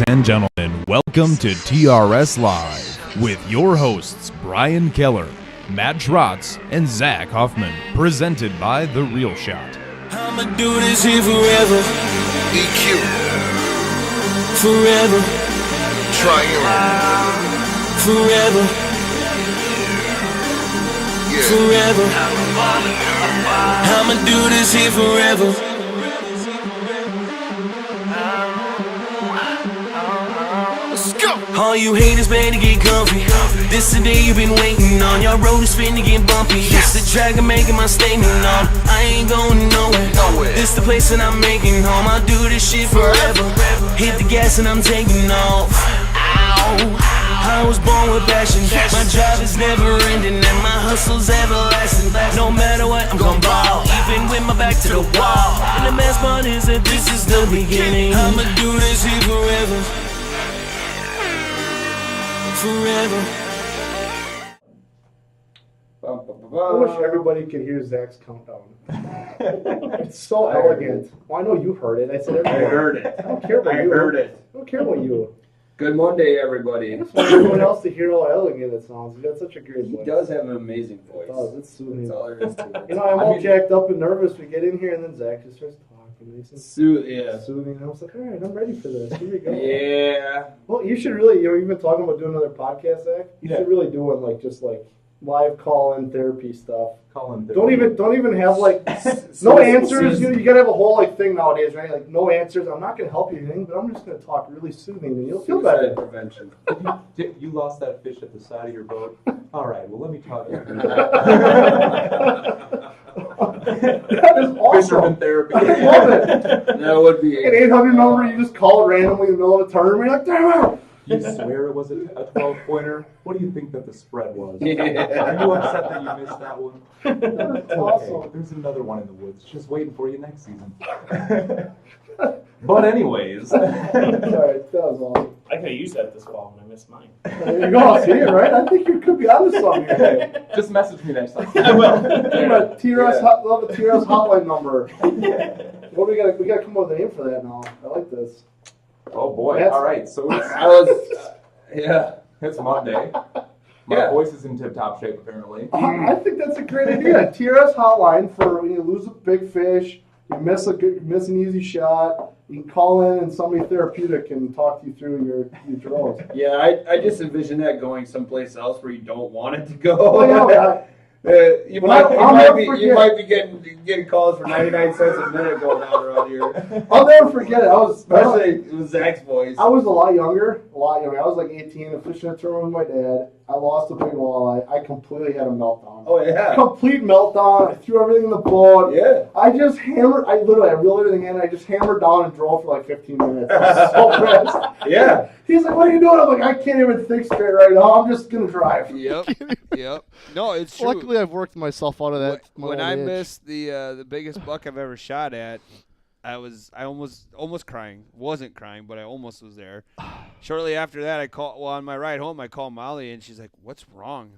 and gentlemen, welcome to TRS Live with your hosts Brian Keller, Matt Schrotz, and Zach Hoffman, presented by The Real Shot. I'ma do this here forever. EQ. Forever. Triune. Forever. Yeah. Forever. I'ma do this here forever. Let's go. All you haters better get comfy. This the day you've been waiting on. Y'all road is finna get bumpy. This the track I'm making my statement on. I ain't going nowhere. This the place that I'm making home. I'll do this shit forever. Hit the gas and I'm taking off. Ow. I was born with passion. My job is never ending and my hustle's everlasting. No matter what, I'm gon' ball, even with my back to the wall. And the best part is that this is the beginning. I'ma do this here forever. Forever. I wish everybody could hear Zach's countdown. It's so elegant. Well, I know you heard it. I said everybody. I heard it. I don't care about you. heard it. I don't care about you. Good Monday, everybody. I just want everyone else to hear how elegant it sounds. He's got such a great voice. He does have an amazing voice. It does. It's soothing. That's all there is to it. You know, I'm all jacked up and nervous. We get in here and then Zach just starts talking. He's soothing. And I was like, all right, I'm ready for this. Here we go. Yeah. Well, you should really, you've been talking about doing another podcast, Zach. You should really do one just live call-in therapy stuff. Don't even have no answers. You gotta have a whole thing nowadays, right? Like no answers. I'm not gonna help you anything, but I'm just gonna talk really soothing, and you'll feel better. Prevention. You lost that fish at the side of your boat. All right. Well, let me talk to you. That is awesome. Fisherman therapy. I love it. That would be An 800 number. You just call it randomly in the middle of a tournament. You're like, damn it. You swear it was a 12-pointer? What do you think that the spread was? Yeah. Are you upset that you missed that one? That's awesome. Okay, there's another one in the woods just waiting for you next season. But anyways. All right, that was awesome. I could have used that this fall when I missed mine. There you go. See it, right? I think you could be onto something here. Just message me next time. I will. Love the TRS hotline number. What we gotta come up with a name for that now. I like this. Oh boy! That's- All right, so it's Yeah. it's Monday. My voice is in tip-top shape, apparently. I think that's a great idea. TRS hotline for when you lose a big fish, you miss an easy shot. You can call in and somebody therapeutic can talk you through your draws. Yeah, I just envision that going someplace else where you don't want it to go. Oh yeah. You might be getting calls for 99 cents a minute going on around here. I'll never forget it. Especially with Zach's voice. I was a lot younger. I was like 18 and fishing a tournament with my dad. I lost a big walleye. I completely had a meltdown. Oh yeah. Complete meltdown. I threw everything in the boat. Yeah. I just hammered. I reeled everything in. I just hammered down and drove for 15 minutes. I was so pissed. Yeah. He's like, "What are you doing?" I'm like, "I can't even think straight right now. I'm just gonna drive." Yep. No, it's true. Luckily, I've worked myself out of that. When I missed the biggest buck I've ever shot at, I almost crying. Wasn't crying, but I almost was there. Shortly after that, on my ride home, I called Molly, and she's like, "What's wrong?"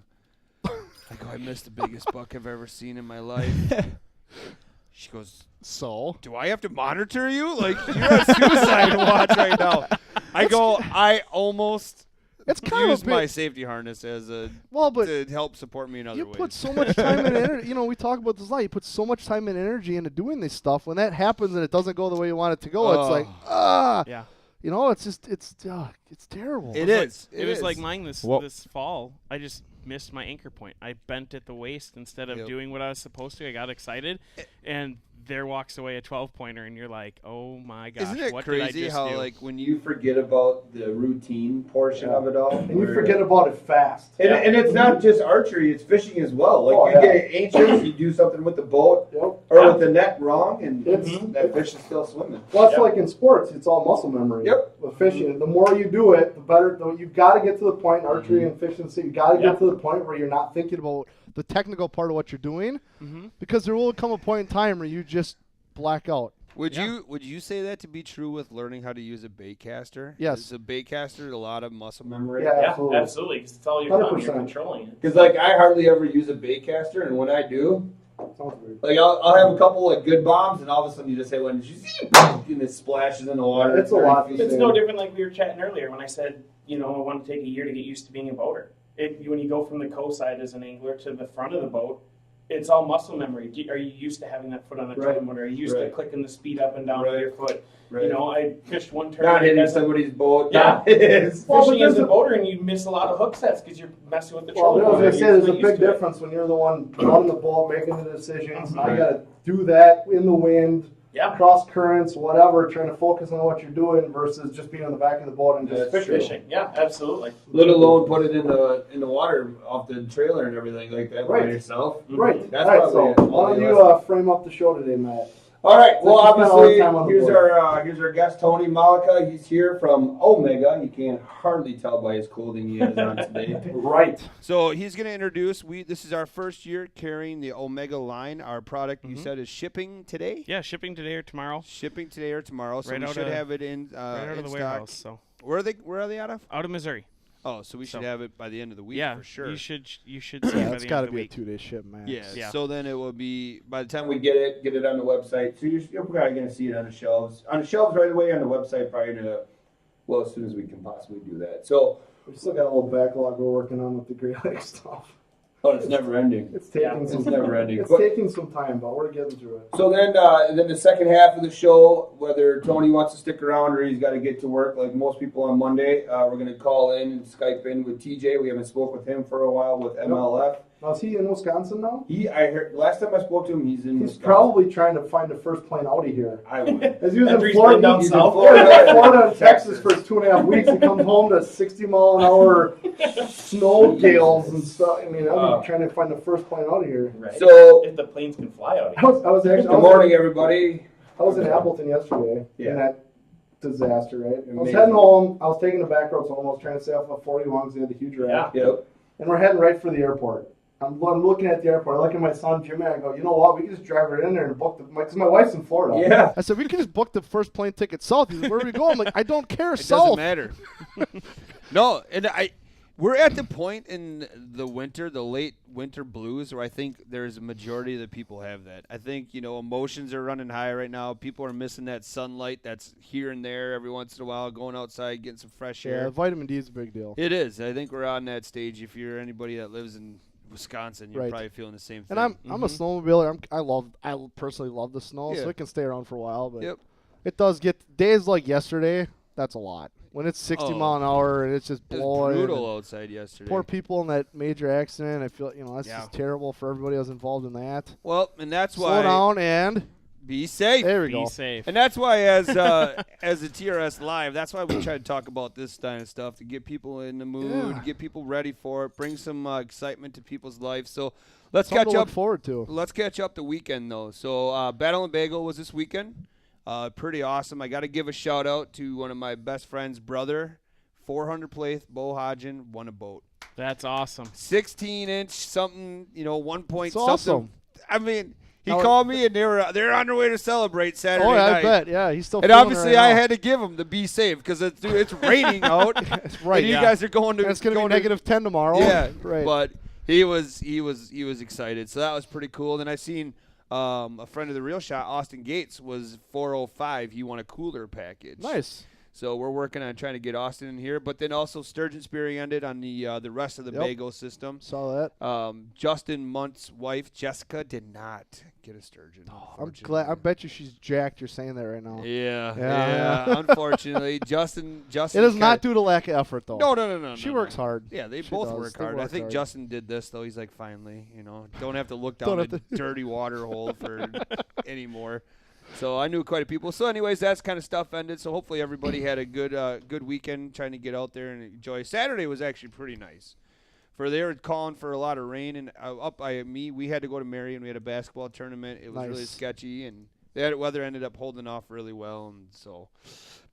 I go, "I missed the biggest buck I've ever seen in my life." She goes, "So? Do I have to monitor you? Like, you're on suicide watch right now." I go, "I almost used my safety harness to help support me in other ways." You put so much time and energy. We talk about this a lot. You put so much time and energy into doing this stuff. When that happens and it doesn't go the way you want it to go, it's like, Yeah. It's just, it's terrible. It is. It was like mine this fall. I just missed my anchor point. I bent at the waist instead of doing what I was supposed to. I got excited, and there walks away a 12-pointer, and you're like, "Oh my gosh, Isn't it what crazy did I just how do?" when You forget about the routine portion of it all. And you forget about it fast. And it's not just archery, it's fishing as well. Like you get anxious, you do something with the boat or with the net wrong, and that fish is still swimming. Well, that's like in sports, it's all muscle memory. Yep. With fishing, the more you do it, the better. You've got to get to the point in archery and fishing. So you got to get to the point where you're not thinking about the technical part of what you're doing, because there will come a point in time where you just black out. Would you say that to be true with learning how to use a bait caster? Yes. Is a bait caster a lot of muscle memory? Yeah, absolutely. Because it's all you're 100%. controlling it. Because I hardly ever use a bait caster, and when I do, Sounds weird. Like I'll have a couple like good bombs, and all of a sudden you just say, "When did you see?" And it splashes in the water. It's a lot. It's no different like we were chatting earlier when I said, I want to take a year to get used to being a boater. When you go from the co-side as an angler to the front of the boat, it's all muscle memory. Are you used to having that foot on the towing motor? Are you used to clicking the speed up and down with your foot? Right. I fished one turn. Not hitting somebody's boat. Yeah. Fishing as a boater, and you miss a lot of hook sets because you're messing with the trolling Well, motor. as I said, there's a big difference when you're the one on the boat making the decisions. Now you got to do that in the wind, cross currents, whatever, trying to focus on what you're doing versus just being on the back of the boat and just fishing. Yeah, absolutely. Let alone put it in the water off the trailer and everything like that by yourself. Right. That's so probably why don't you frame up the show today, Matt? All right. Well, obviously, here's our guest Tony Mollica. He's here from Omega. You can hardly tell by his clothing he has on today. Right. So he's going to introduce. This is our first year carrying the Omega line. Our product, you said, is shipping today. Yeah, shipping today or tomorrow. Shipping today or tomorrow. So Right we should have it in right out of the stock. warehouse. So where are they out of? Out of Missouri. Oh, so we should have it by the end of the week for sure. You should see it by the end of the week. That's got to be a 2-day ship, man. Yeah. So then it will be by the time we get it on the website. So you're probably going to see it on the shelves. On the shelves right away on the website prior to, as soon as we can possibly do that. So we still got a little backlog we're working on with the Great Lakes stuff. Oh, it's never ending. It's taking some never ending. It's taking some time, but we're getting through it. So then the second half of the show, whether Tony wants to stick around or he's got to get to work, like most people on Monday, we're going to call in and Skype in with TJ. We haven't spoke with him for a while with MLF. Now, is he in Wisconsin now? I heard last time I spoke to him, he's in. He's Wisconsin. probably trying to find the first plane out of here. I would. As he was in After he's Florida, been down he's south. in Florida and Texas for 2.5 weeks. He comes home to 60-mile-an-hour snow gales and stuff. I mean, I'm trying to find the first plane out of here. Right. So if the planes can fly out of I here. was actually. Good morning, everybody. I was in Appleton yesterday. Yeah. In that disaster, right? I was Amazing. heading home. I was taking the back roads home. I was trying to stay off of 41 because they had the huge wreck. Yeah. Yep. And we're heading right for the airport. I'm looking at the airport. I look at my son, Jimmy, and I go, you know what? We can just drive right in there and book because my wife's in Florida. Yeah. I said, we can just book the first plane ticket south. He's like, where are we going? I'm like, I don't care, It south. doesn't matter. No, and we're at the point in the winter, the late winter blues, where I think there's a majority of the people have that. I think, emotions are running high right now. People are missing that sunlight that's here and there every once in a while, going outside, getting some fresh air. Yeah, vitamin D is a big deal. It is. I think we're on that stage. If you're anybody that lives in Wisconsin, you're probably feeling the same thing. And I'm a snowmobiler. I personally love the snow, so Yeah. it can stay around for a while. But Yep. it does get days like yesterday. That's a lot. When it's 60 mile an hour and it's just It was blowing. brutal outside yesterday. Poor people in that major accident. I feel that's just terrible for everybody that's involved in that. Well, and that's why Slow down and be safe. there we Be go. safe. And that's why, as the TRS Live, that's why we try to talk about this kind of stuff to get people in the mood, get people ready for it, bring some excitement to people's life. So let's Something catch to up. look forward to. Let's catch up the weekend though. So Battle and Bagel was this weekend. Pretty awesome. I got to give a shout out to one of my best friends' brother, 400 Plath, Bo Hodgen, won a boat. That's awesome. 16-inch something, 1 point It's something. awesome. I mean, he Now- called me and they're on their way to celebrate Saturday Oh, yeah, night. I bet. Yeah, he's still And feeling it obviously, right I now. had to give him the be safe because it's raining out. That's right. And you guys are going to. And it's going to be going negative 10 tomorrow. Yeah, right. But he was excited, so that was pretty cool. Then I seen a friend of the Real Shot, Austin Gates, was 405. He won a cooler package. Nice. So we're working on trying to get Austin in here. But then also Sturgeon Spear ended on the rest of the Bago system. Saw that. Justin Munt's wife, Jessica, did not get a sturgeon. I'm glad. I bet you she's jacked. You're saying that right now. Yeah. Unfortunately, Justin. It is not due to lack of effort, though. No. She works hard. Yeah, they She both does. work They hard. I work think hard. Justin did this though. He's like, finally, don't have to look Don't down have a dirty water hole for anymore. So I knew quite a people. So, anyways, that's kind of stuff ended. So hopefully everybody had a good weekend trying to get out there and enjoy. Saturday was actually pretty nice. They were calling for a lot of rain, and up by me, we had to go to Marion. We had a basketball tournament. It was really sketchy, and the weather ended up holding off really well. And so,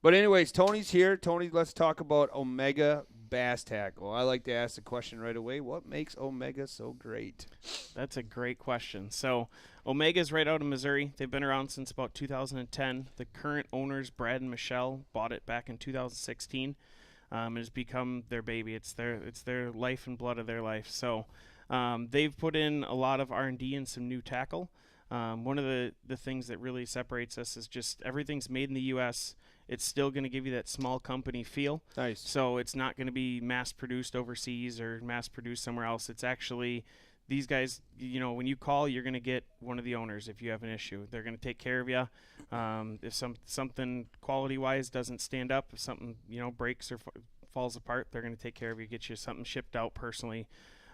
but anyways, Tony's here. Tony, let's talk about Omega Bass Tackle. I like to ask the question right away: what makes Omega so great? That's a great question. So, Omega's right out of Missouri. They've been around since about 2010. The current owners, Brad and Michelle, bought it back in 2016. It has become their baby. It's their life and blood of their life. So, They've put in a lot of R&D and some new tackle. One of the things that really separates us is just everything's made in the U.S. It's still going to give you that small company feel. Nice. So it's not going to be mass-produced overseas or mass-produced somewhere else. It's actually these guys, when you call, you're going to get one of the owners if you have an issue. They're going to take care of you. If something quality-wise doesn't stand up, if something, breaks or falls apart, they're going to take care of you, get you something shipped out personally.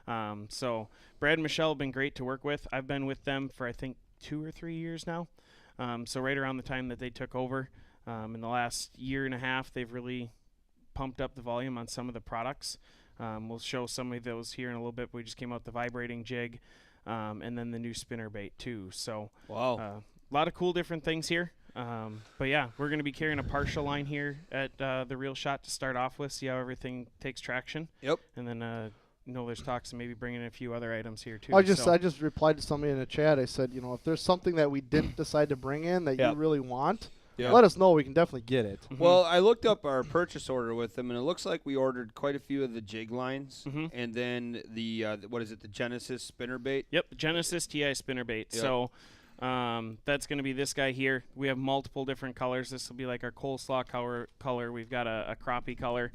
So Brad and Michelle have been great to work with. I've been with them for, I think, 2 or 3 years now. So right around the time that they took over, in the last year and a half, they've really pumped up the volume on some of the products. We'll show some of those here in a little bit. We just came out with the vibrating jig, and then the new spinnerbait too. So wow, a lot of cool different things here. But yeah, we're going to be carrying a partial line here at the Real Shot to start off with, see how everything takes traction. Yep. And then there's talks of maybe bringing in a few other items here too. I just replied to somebody in the chat. I said, if there's something that we didn't decide to bring in that you really want, let us know. We can definitely get it. Mm-hmm. Well, I looked up our purchase order with them, and it looks like we ordered quite a few of the jig lines, and then the the Genesis spinnerbait? Yep, the Genesis TI spinnerbait. Yep. So that's going to be this guy here. We have multiple different colors. This will be like our coleslaw color. We've got a crappie color.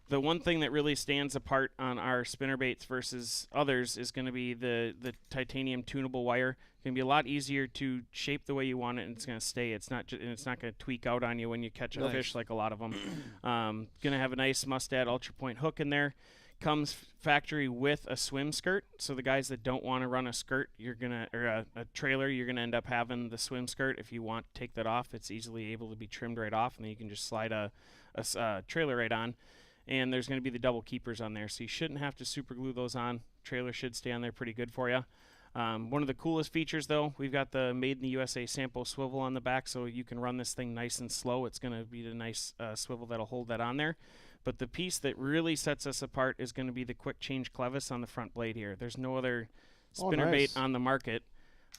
The one thing that really stands apart on our spinnerbaits versus others is going to be the titanium tunable wire. It's going to be a lot easier to shape the way you want it, and it's going to stay. It's not going to tweak out on you when you catch a fish like a lot of them. Going to have a nice Mustad Ultra Point hook in there. Comes factory with a swim skirt. So the guys that don't want to run a skirt, a trailer, you're gonna end up having the swim skirt. If you want to take that off, it's easily able to be trimmed right off, and then you can just slide a trailer right on. And there's going to be the double keepers on there, so you shouldn't have to super glue those on. Trailer should stay on there pretty good for you. One of the coolest features, though, we've got the Made in the USA Sampo swivel on the back, so you can run this thing nice and slow. It's going to be the nice swivel that'll hold that on there. But the piece that really sets us apart is going to be the quick change clevis on the front blade here. There's no other spinnerbait on the market.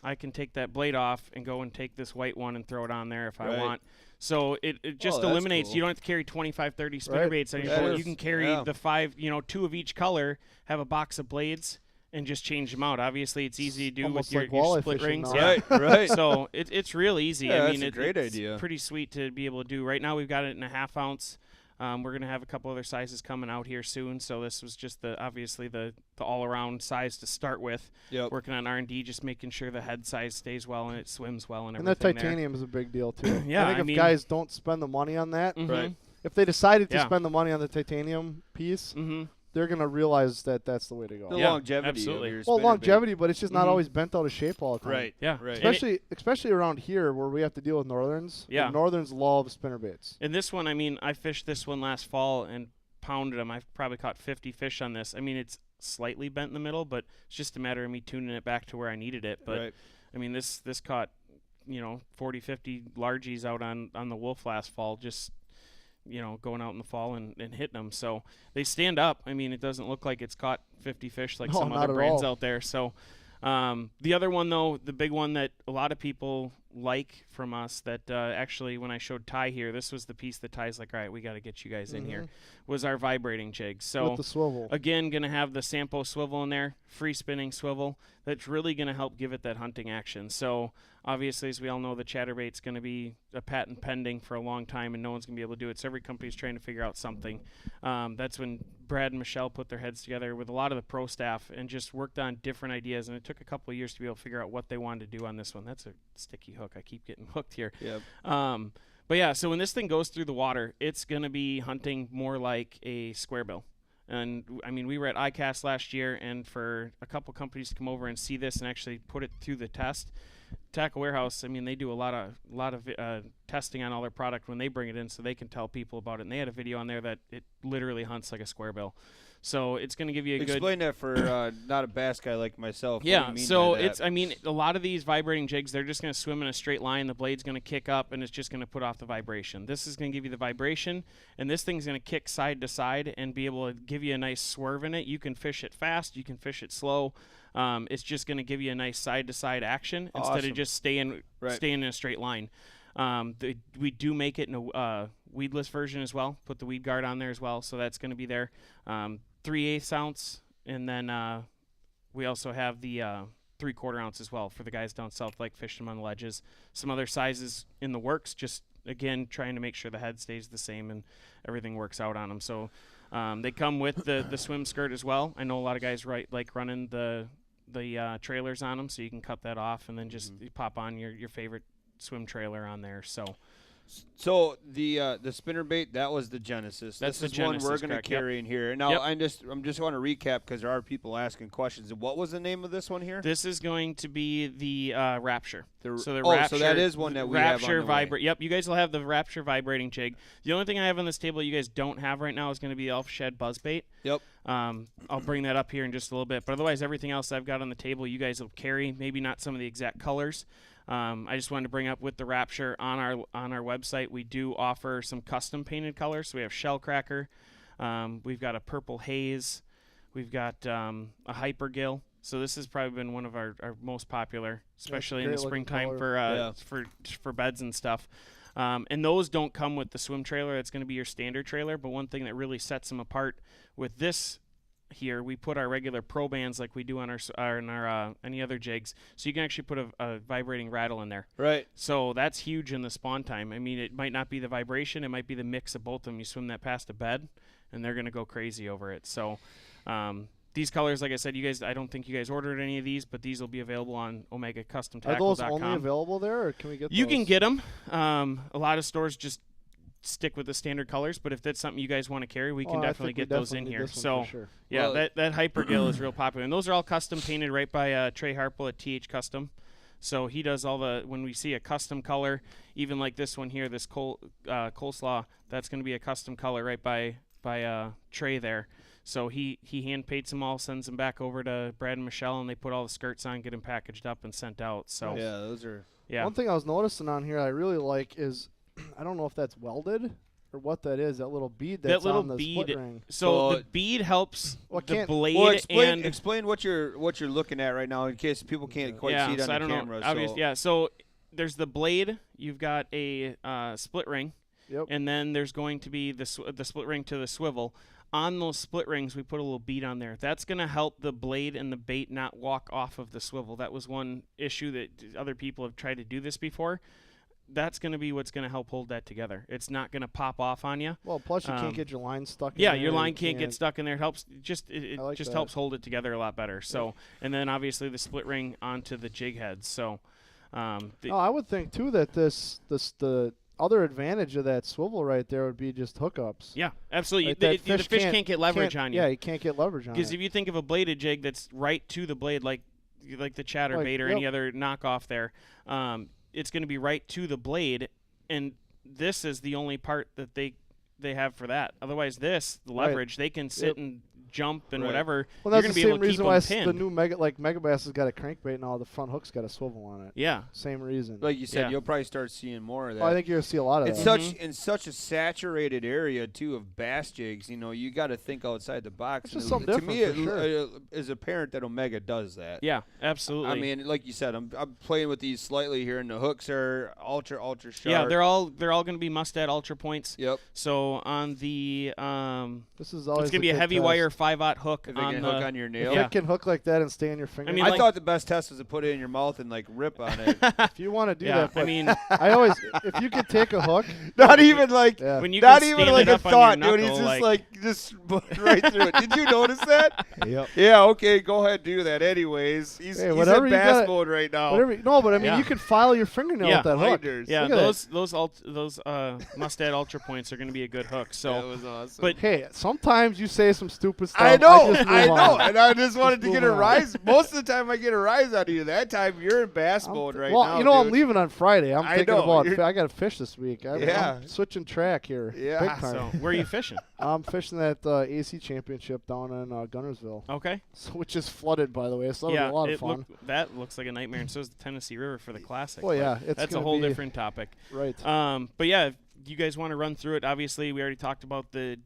I can take that blade off and go and take this white one and throw it on there if I want. So it just eliminates, cool. you don't have to carry 25, 30 spinnerbaits on your boat. You can carry the 5, 2 of each color, have a box of blades, and just change them out. Obviously, it's easy to do with your split rings. Right. So it's real easy. Yeah, I mean, it's a great idea. It's pretty sweet to be able to do. Right now, we've got it in a 1/2 ounce. We're going to have a couple other sizes coming out here soon, so this was just obviously the all-around size to start with. Yep. Working on R&D, just making sure the head size stays well and it swims well and And everything. that titanium is a big deal too. Yeah, I think if guys don't spend the money on that, if they decided to spend the money on the titanium piece, they're going to realize that that's the way to go. The longevity. Absolutely. Of your Well, spinnerbait. longevity, but it's just not always bent out of shape all the time. Right. Yeah. Right. Especially around here where we have to deal with northerns. Yeah. The northerns love spinnerbaits. And this one, I mean, I fished this one last fall and pounded them. I've probably caught 50 fish on this. I mean, it's slightly bent in the middle, but it's just a matter of me tuning it back to where I needed it. But I mean, this caught 40, 50 largies out on the wolf last fall, just going out in the fall and hitting them. So they stand up. I mean, it doesn't look like it's caught 50 fish like some other brands out there. So the other one, though, the big one that a lot of people like from us that actually when I showed Ty here, this was the piece that Ty's like, all right, we got to get you guys in here, was our vibrating jig. So with the swivel. Again, going to have the Sampo swivel in there, free spinning swivel. That's really going to help give it that hunting action. So obviously, as we all know, the chatterbait's going to be a patent pending for a long time, and no one's going to be able to do it. So every company's trying to figure out something. That's when Brad and Michelle put their heads together with a lot of the pro staff and just worked on different ideas. And it took a couple of years to be able to figure out what they wanted to do on this one. That's a sticky hook. I keep getting hooked here. Yep. But yeah, so when this thing goes through the water, it's going to be hunting more like a square bill. And I mean, we were at ICAST last year, and for a couple companies to come over and see this and actually put it through the test, Tackle Warehouse, I mean, they do a lot of testing on all their product when they bring it in, so they can tell people about it. And they had a video on there that it literally hunts like a square bill. So it's going to give you a Explain that for not a bass guy like myself. Yeah, what do you mean so by that? it's, I mean, a lot of these vibrating jigs, they're just going to swim in a straight line. The blade's going to kick up, and it's just going to put off the vibration. This is going to give you the vibration, and this thing's going to kick side to side and be able to give you a nice swerve in it. You can fish it fast. You can fish it slow. It's just going to give you a nice side-to-side action instead of just staying in a straight line. We do make it in a weedless version as well. Put the weed guard on there as well, so that's going to be there. 3/8 ounce, and then we also have the 3/4 ounce as well for the guys down south like fishing them on the ledges. Some other sizes in the works, just again trying to make sure the head stays the same and everything works out on them. So they come with the swim skirt as well. I know a lot of guys like running the trailers on them, so you can cut that off and then just pop on your favorite swim trailer on there. So the spinnerbait, that was the Genesis. That's this the is Genesis, one we're going to correct, carry in here. Now Yep. I'm just want to recap because there are people asking questions. What was the name of this one here? This is going to be the Rapture. So Rapture, that is one that we have on the way. Yep, you guys will have the Rapture vibrating jig. The only thing I have on this table you guys don't have right now is going to be Elf Shed Buzzbait. Yep. I'll bring that up here in just a little bit. But otherwise, everything else I've got on the table, you guys will carry. Maybe not some of the exact colors. I just wanted to bring up with the Rapture on our website, we do offer some custom painted colors. So we have Shellcracker, we've got a Purple Haze, we've got a Hypergill. So this has probably been one of our most popular, especially in the springtime for beds and stuff. And those don't come with the swim trailer. It's going to be your standard trailer. But one thing that really sets them apart with this here, we put our regular pro bands like we do on our any other jigs, so you can actually put a vibrating rattle in there. Right. So that's huge in the spawn time. I mean, it might not be the vibration, it might be the mix of both of them. You swim that past a bed, and they're gonna go crazy over it. So these colors, like I said, you guys, I don't think you guys ordered any of these, but these will be available on OmegaCustomTackle.com. Are those only available there, or can we get? You can get them. A lot of stores just stick with the standard colors, but if that's something you guys want to carry, we can definitely get those in here. So sure. yeah, that Hypergill is real popular, and those are all custom painted right by Trey Harple at TH Custom. So he does all when we see a custom color, even like this one here, this coleslaw, that's going to be a custom color right by Trey there. So he hand paints them all, sends them back over to Brad and Michelle, and they put all the skirts on, get them packaged up and sent out. So yeah, those are One thing I was noticing on here I really like is, I don't know if that's welded or what that is, that little bead that's on the split ring. So the bead helps the blade. Well, explain what you're looking at right now in case people can't quite see it on the camera. So there's the blade. You've got a split ring, yep. And then there's going to be the split ring to the swivel. On those split rings, we put a little bead on there. That's going to help the blade and the bait not walk off of the swivel. That was one issue that other people have tried to do this before. That's going to be what's going to help hold that together. It's not going to pop off on you. Well, plus you can't get your line stuck in there. there. Yeah, your line can't get stuck in there. It helps like just that. helps hold it together a lot better. So, and then obviously the split ring onto the jig heads. So, I would think too that the other advantage of that swivel right there would be just hookups. Yeah, absolutely. Like the fish can't get leverage on you. Yeah, you can't get leverage on it. Because if you think of a bladed jig that's right to the blade, like the chatterbait or any other knockoff there, it's going to be right to the blade, and this is the only part that they have for that. Otherwise, the leverage, they can sit and jump and whatever. Well, that's you're the going to be same able to reason keep them why pinned. the new Megabass has got a crankbait and all the front hook's got a swivel on it. Yeah. Same reason. Like you said, you'll probably start seeing more of that. I think you're going to see a lot of it's that. In such a saturated area, too, of bass jigs, you got to think outside the box. It's just something different, to me, sure. is apparent that Omega does that. Yeah, absolutely. I mean, like you said, I'm playing with these slightly here, and the hooks are ultra sharp. Yeah, they're all going to be Mustad Ultra points. Yep. So on the this is always it's going to be a heavy wire 5/0 hook on the hook on your nail. If it can hook like that and stay on your finger. I mean, I thought the best test was to put it in your mouth and rip on it. If you want to do that, I mean, I always if you could take a hook, not even like when you not can even stand like it a up on thought, your dude. knuckle, He's just right through it. Did you notice that? Yep. Yeah. Okay. Go ahead, do that. Anyways, he's in bass mode right now. But I mean, you could file your fingernail with that hook. Yeah, those Mustad Ultra points are going to be a good hook. So that was awesome. But hey, sometimes you say some stupid stuff. I know, on. and I just wanted to get a rise. Most of the time, I get a rise out of you. That time, you're in bass mode right now. Well, dude. I'm leaving on Friday. I'm thinking about. I got to fish this week. I'm switching track here. Yeah. Big time. So where are you fishing? I'm fishing that AC championship down in Gunnersville. Okay. So, which is flooded, by the way. So that'll be a lot of fun. That looks like a nightmare, and so is the Tennessee River for the Classic. Well, yeah, that's a whole different topic. Right. But yeah, if you guys want to run through it, obviously we already talked about the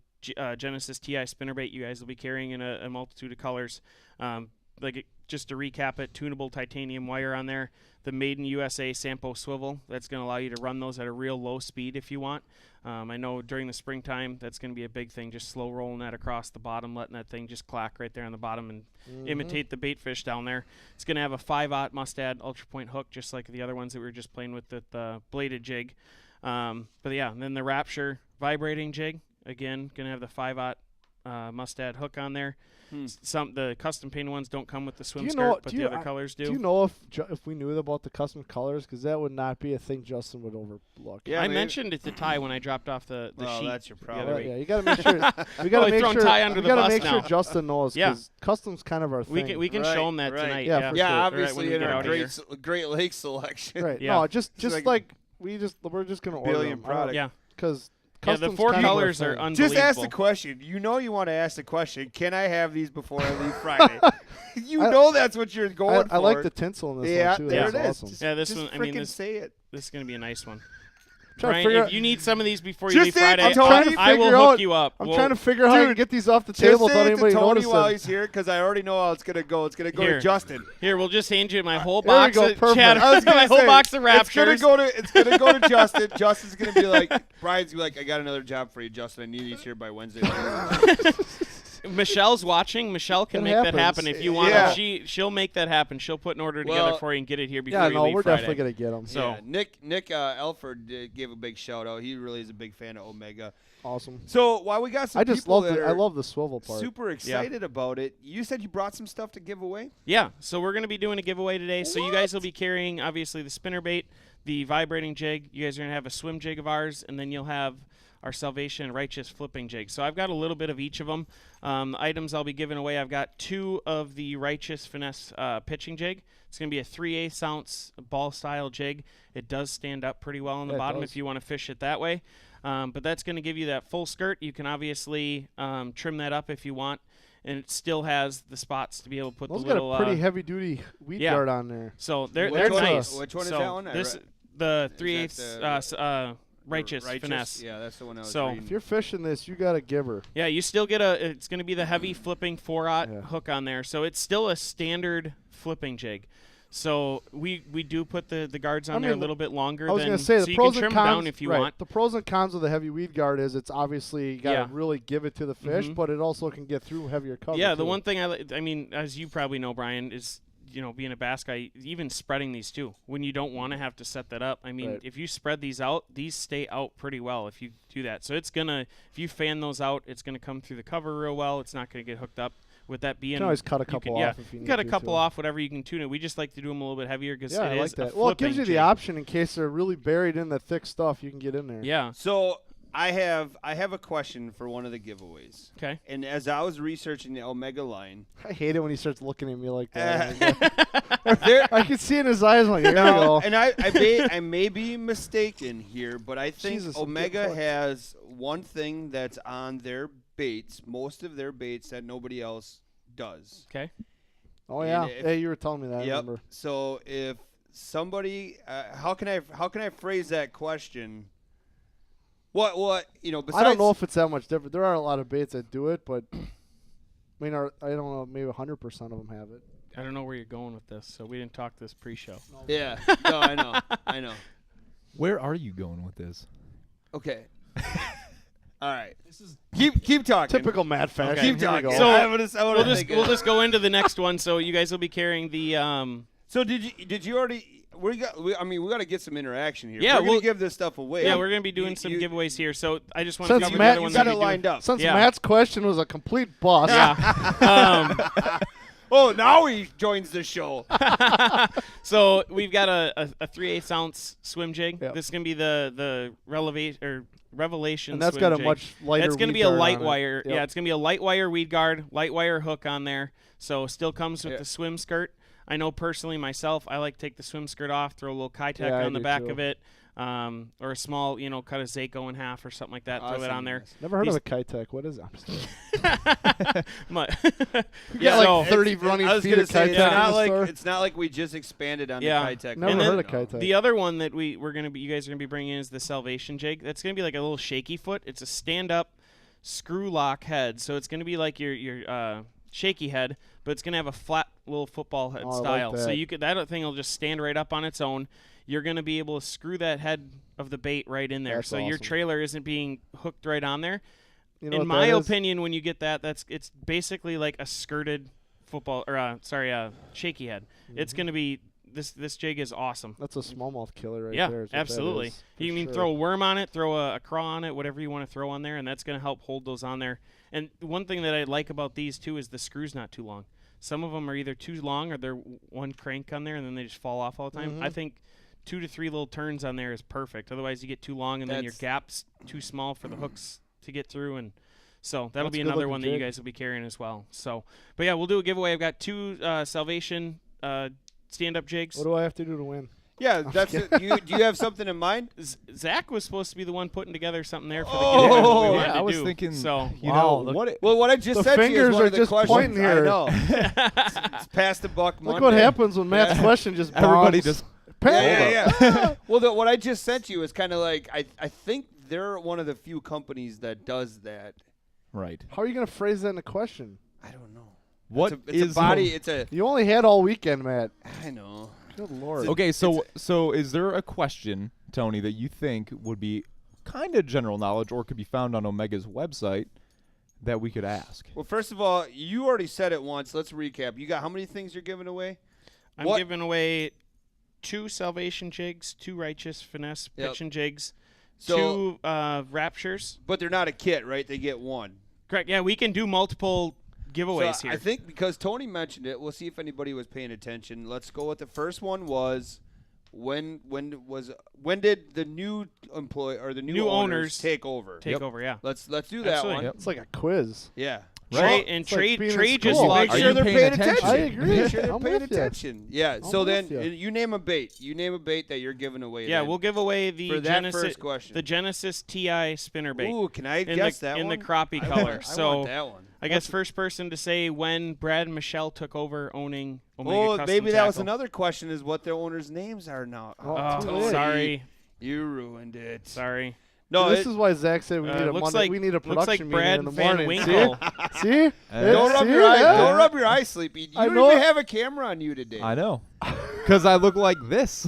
Genesis TI spinnerbait. You guys will be carrying in a multitude of colors. Like just to recap it, tunable titanium wire on there. The Made in USA Sampo swivel. That's going to allow you to run those at a real low speed if you want. I know during the springtime that's going to be a big thing, just slow rolling that across the bottom, letting that thing just clack right there on the bottom and imitate the bait fish down there. It's going to have a 5/0 Mustad Ultra Point hook, just like the other ones that we were just playing with the bladed jig. But yeah, and then the Rapture vibrating jig, again, going to have the 5/0 Mustad hook on there. The custom painted ones don't come with the swim skirt, but the other colors do. Do you know if we knew about the custom colors? Because that would not be a thing Justin would overlook. Yeah, I mentioned it to Ty when I dropped off the sheet. That's your problem. Yeah, you got to make sure. We got to make sure. Ty under the bus make now. sure Justin knows. Yeah, custom's kind of our thing. We can show him that tonight. Yeah, yeah, sure. obviously in our Great Lakes selection. Right. Yeah. No, just like we're just gonna order them. Product. Yeah, because. The 4 colors are unbelievable. Just ask the question. You know you want to ask the question. Can I have these before I leave Friday? know that's what you're going for. I like the tinsel in this one too. There that's it is. awesome. This one. I mean, say it. This is going to be a nice one. Brian, if you need some of these before you leave Friday, I will hook you up. I'm trying to figure out how to get these off the table without anybody noticing. While he's here, because I already know how it's gonna go. It's gonna go to Justin. Here, we'll just hand you my whole box of Chatter. my whole box of Raptures. It's gonna go to Justin. Justin's gonna be like, Brian's gonna be like, I got another job for you, Justin. I need these here by Wednesday. Michelle's watching. Michelle can make that happen if you want. Yeah. She'll make that happen. She'll put an order together for you and get it here before you leave Friday. We're definitely gonna get them. So Nick Elford gave a big shout out. He really is a big fan of Omega. Awesome. So while we got some, I love the swivel part. Super excited about it. You said you brought some stuff to give away. Yeah. So we're gonna be doing a giveaway today. So you guys will be carrying obviously the spinnerbait, the vibrating jig. You guys are gonna have a swim jig of ours, and then you'll have our Salvation Righteous flipping jig. So I've got a little bit of each of them. Items I'll be giving away. I've got 2 of the Righteous Finesse pitching jig. It's going to be a 3/8 ounce ball style jig. It does stand up pretty well on the bottom if you want to fish it that way. But that's going to give you that full skirt. You can obviously trim that up if you want. And it still has the spots to be able to put Those the little... got a pretty heavy-duty weed guard on there. So they're nice. Which one is that one? The 3/8 Righteous Finesse. Yeah, that's the one I was So reading. If you're fishing this, you got to give her. Yeah, you still get it's going to be the heavy flipping 4/0 hook on there. So it's still a standard flipping jig. So we do put the guards on there a little bit longer. I was going to say, so the you pros can and trim cons, down if you want. The pros and cons of the heavy weed guard is it's obviously you got to really give it to the fish, but it also can get through heavier cover. Yeah, too. the one thing I mean, as you probably know, Brian, is being a bass guy, even spreading these too. When you don't want to have to set that up, I mean, if you spread these out, these stay out pretty well if you do that. So it's gonna, if you fan those out, it's gonna come through the cover real well. It's not gonna get hooked up. With that being, you can always cut a couple off. If you cut a couple off, whatever you can tune it. We just like to do them a little bit heavier because I like that. Well, it gives you the option in case they're really buried in the thick stuff. You can get in there. Yeah. So I have a question for one of the giveaways. Okay. And as I was researching the Omega line, I hate it when he starts looking at me like that. I can see in his eyes like, here we go. And I may be mistaken here, but I think Omega has one thing that's on their baits, most of their baits that nobody else does. Okay. Oh yeah. You were telling me that. Yep. I remember. So if somebody, how can I phrase that question? What Besides, I don't know if it's that much different. There are a lot of baits that do it, but I mean, I don't know. Maybe 100% of them have it. I don't know where you're going with this, so we didn't talk this pre-show. Yeah. No, I know. Where are you going with this? Okay. All right. This is keep talking. Typical Matt fashion. Keep talking. So we'll just go into the next one. So you guys will be carrying the. So did you already? We got to get some interaction here. Yeah, we're gonna give this stuff away. Yeah, we're gonna be doing some giveaways here. So I just want to cover the other ones. Got it lined up. Since Matt's question was a complete bust. Yeah. Oh, now he joins the show. So we've got a 3/8 ounce swim jig. Yep. This is gonna be the Revelation. And that's swim got a jig. much lighter. That's gonna be a light wire. Yep. Yeah, it's gonna be a light wire weed guard, light wire hook on there. So still comes with the swim skirt. I know personally myself, I like to take the swim skirt off, throw a little Kitech on the back of it, or a small, cut a Zako in half or something like that, throw it on there. Never heard of a Kitech. What is it? Yeah, 30 running feet of Kitech. It's not like we just expanded on the Kitech. Never heard of Kitech. The other one that you guys are gonna be bringing in is the Salvation jig. That's gonna be like a little shaky foot. It's a stand-up screw lock head, so it's gonna be like your shaky head, but it's gonna have a flat little football head Oh, I like style. So that. that thing will just stand right up on its own. You're going to be able to screw that head of the bait right in there. That's so your awesome. trailer isn't being hooked right on there. You know In what my that is? opinion, when you get that, it's basically like a skirted football or shaky head. It's going to be this jig is awesome. That's a smallmouth killer right yeah, there. is what that absolutely. is, for You can sure. throw a worm on it, throw a craw on it, whatever you want to throw on there, and that's going to help hold those on there. And one thing that I like about these too is the screw's not too long. Some of them are either too long or they're one crank on there and then they just fall off all the time. Mhm. I think 2 to 3 little turns on there is perfect. Otherwise, you get too long and then your gap's too small for the hooks to get through. And so that'll That's be a good another looking one that you jig. guys will be carrying as well. So, but yeah, we'll do a giveaway. I've got 2 Salvation stand-up jigs. What do I have to do to win? Yeah, that's it. Do you have something in mind? Zach was supposed to be the one putting together something there for the Oh, giveaway. What we yeah, wanted I to was do. thinking, So you Wow, know, look- What I just The said to you is fingers one are of the just questions. pointing here. I know. it's past the buck Monday. Look what happens when Matt's question just bombs. everybody just Yeah. Well, what I just sent you is kind of like I think they're one of the few companies that does that. right. How are you going to phrase that in a question? I don't know. What it's a body? It's a. You only had all weekend, Matt. I know. Good Lord. Okay, so is there a question, Tony, that you think would be kind of general knowledge or could be found on Omega's website that we could ask? Well, first of all, you already said it once. Let's recap. You got how many things you're giving away? I'm giving away 2 Salvation jigs, 2 Righteous Finesse Yep. pitching jigs, So- 2 Raptures. But they're not a kit, right? They get one. Correct. Yeah, we can do multiple giveaways So here. I think because Tony mentioned it, we'll see if anybody was paying attention. Let's go with the first one. Was when did the new employee or the new owners take over? Take over. Yeah. Let's do that Absolutely. one. Yep. It's like a quiz. Yeah. Trey It's like being in Trey just school. lost. Make Are sure you they're paying paying attention? attention. I agree. Make sure they're I'm paying with ya. attention. Yeah. So with then ya. you name a bait. You name a bait that you're giving away. Yeah, then. we'll give away the For that Genesis first question. the Genesis TI spinnerbait. Ooh, can I in guess the, that in one? the crappie I color. want- I so want that one. I guess first person to say when Brad and Michelle took over owning Omega Oh, Custom maybe that was Tackle. another question: is what their owners' names are now. Oh, too late. sorry, You ruined it. sorry. No, this is why Zach said we need a looks Monday. like- we need a looks like production Brad meeting in the Van morning. Winkle. See? Don't rub See? your eyes. Yeah. Don't rub your eyes, Sleepy. You I don't know even it. have a camera on you today. I know. Because I look like this.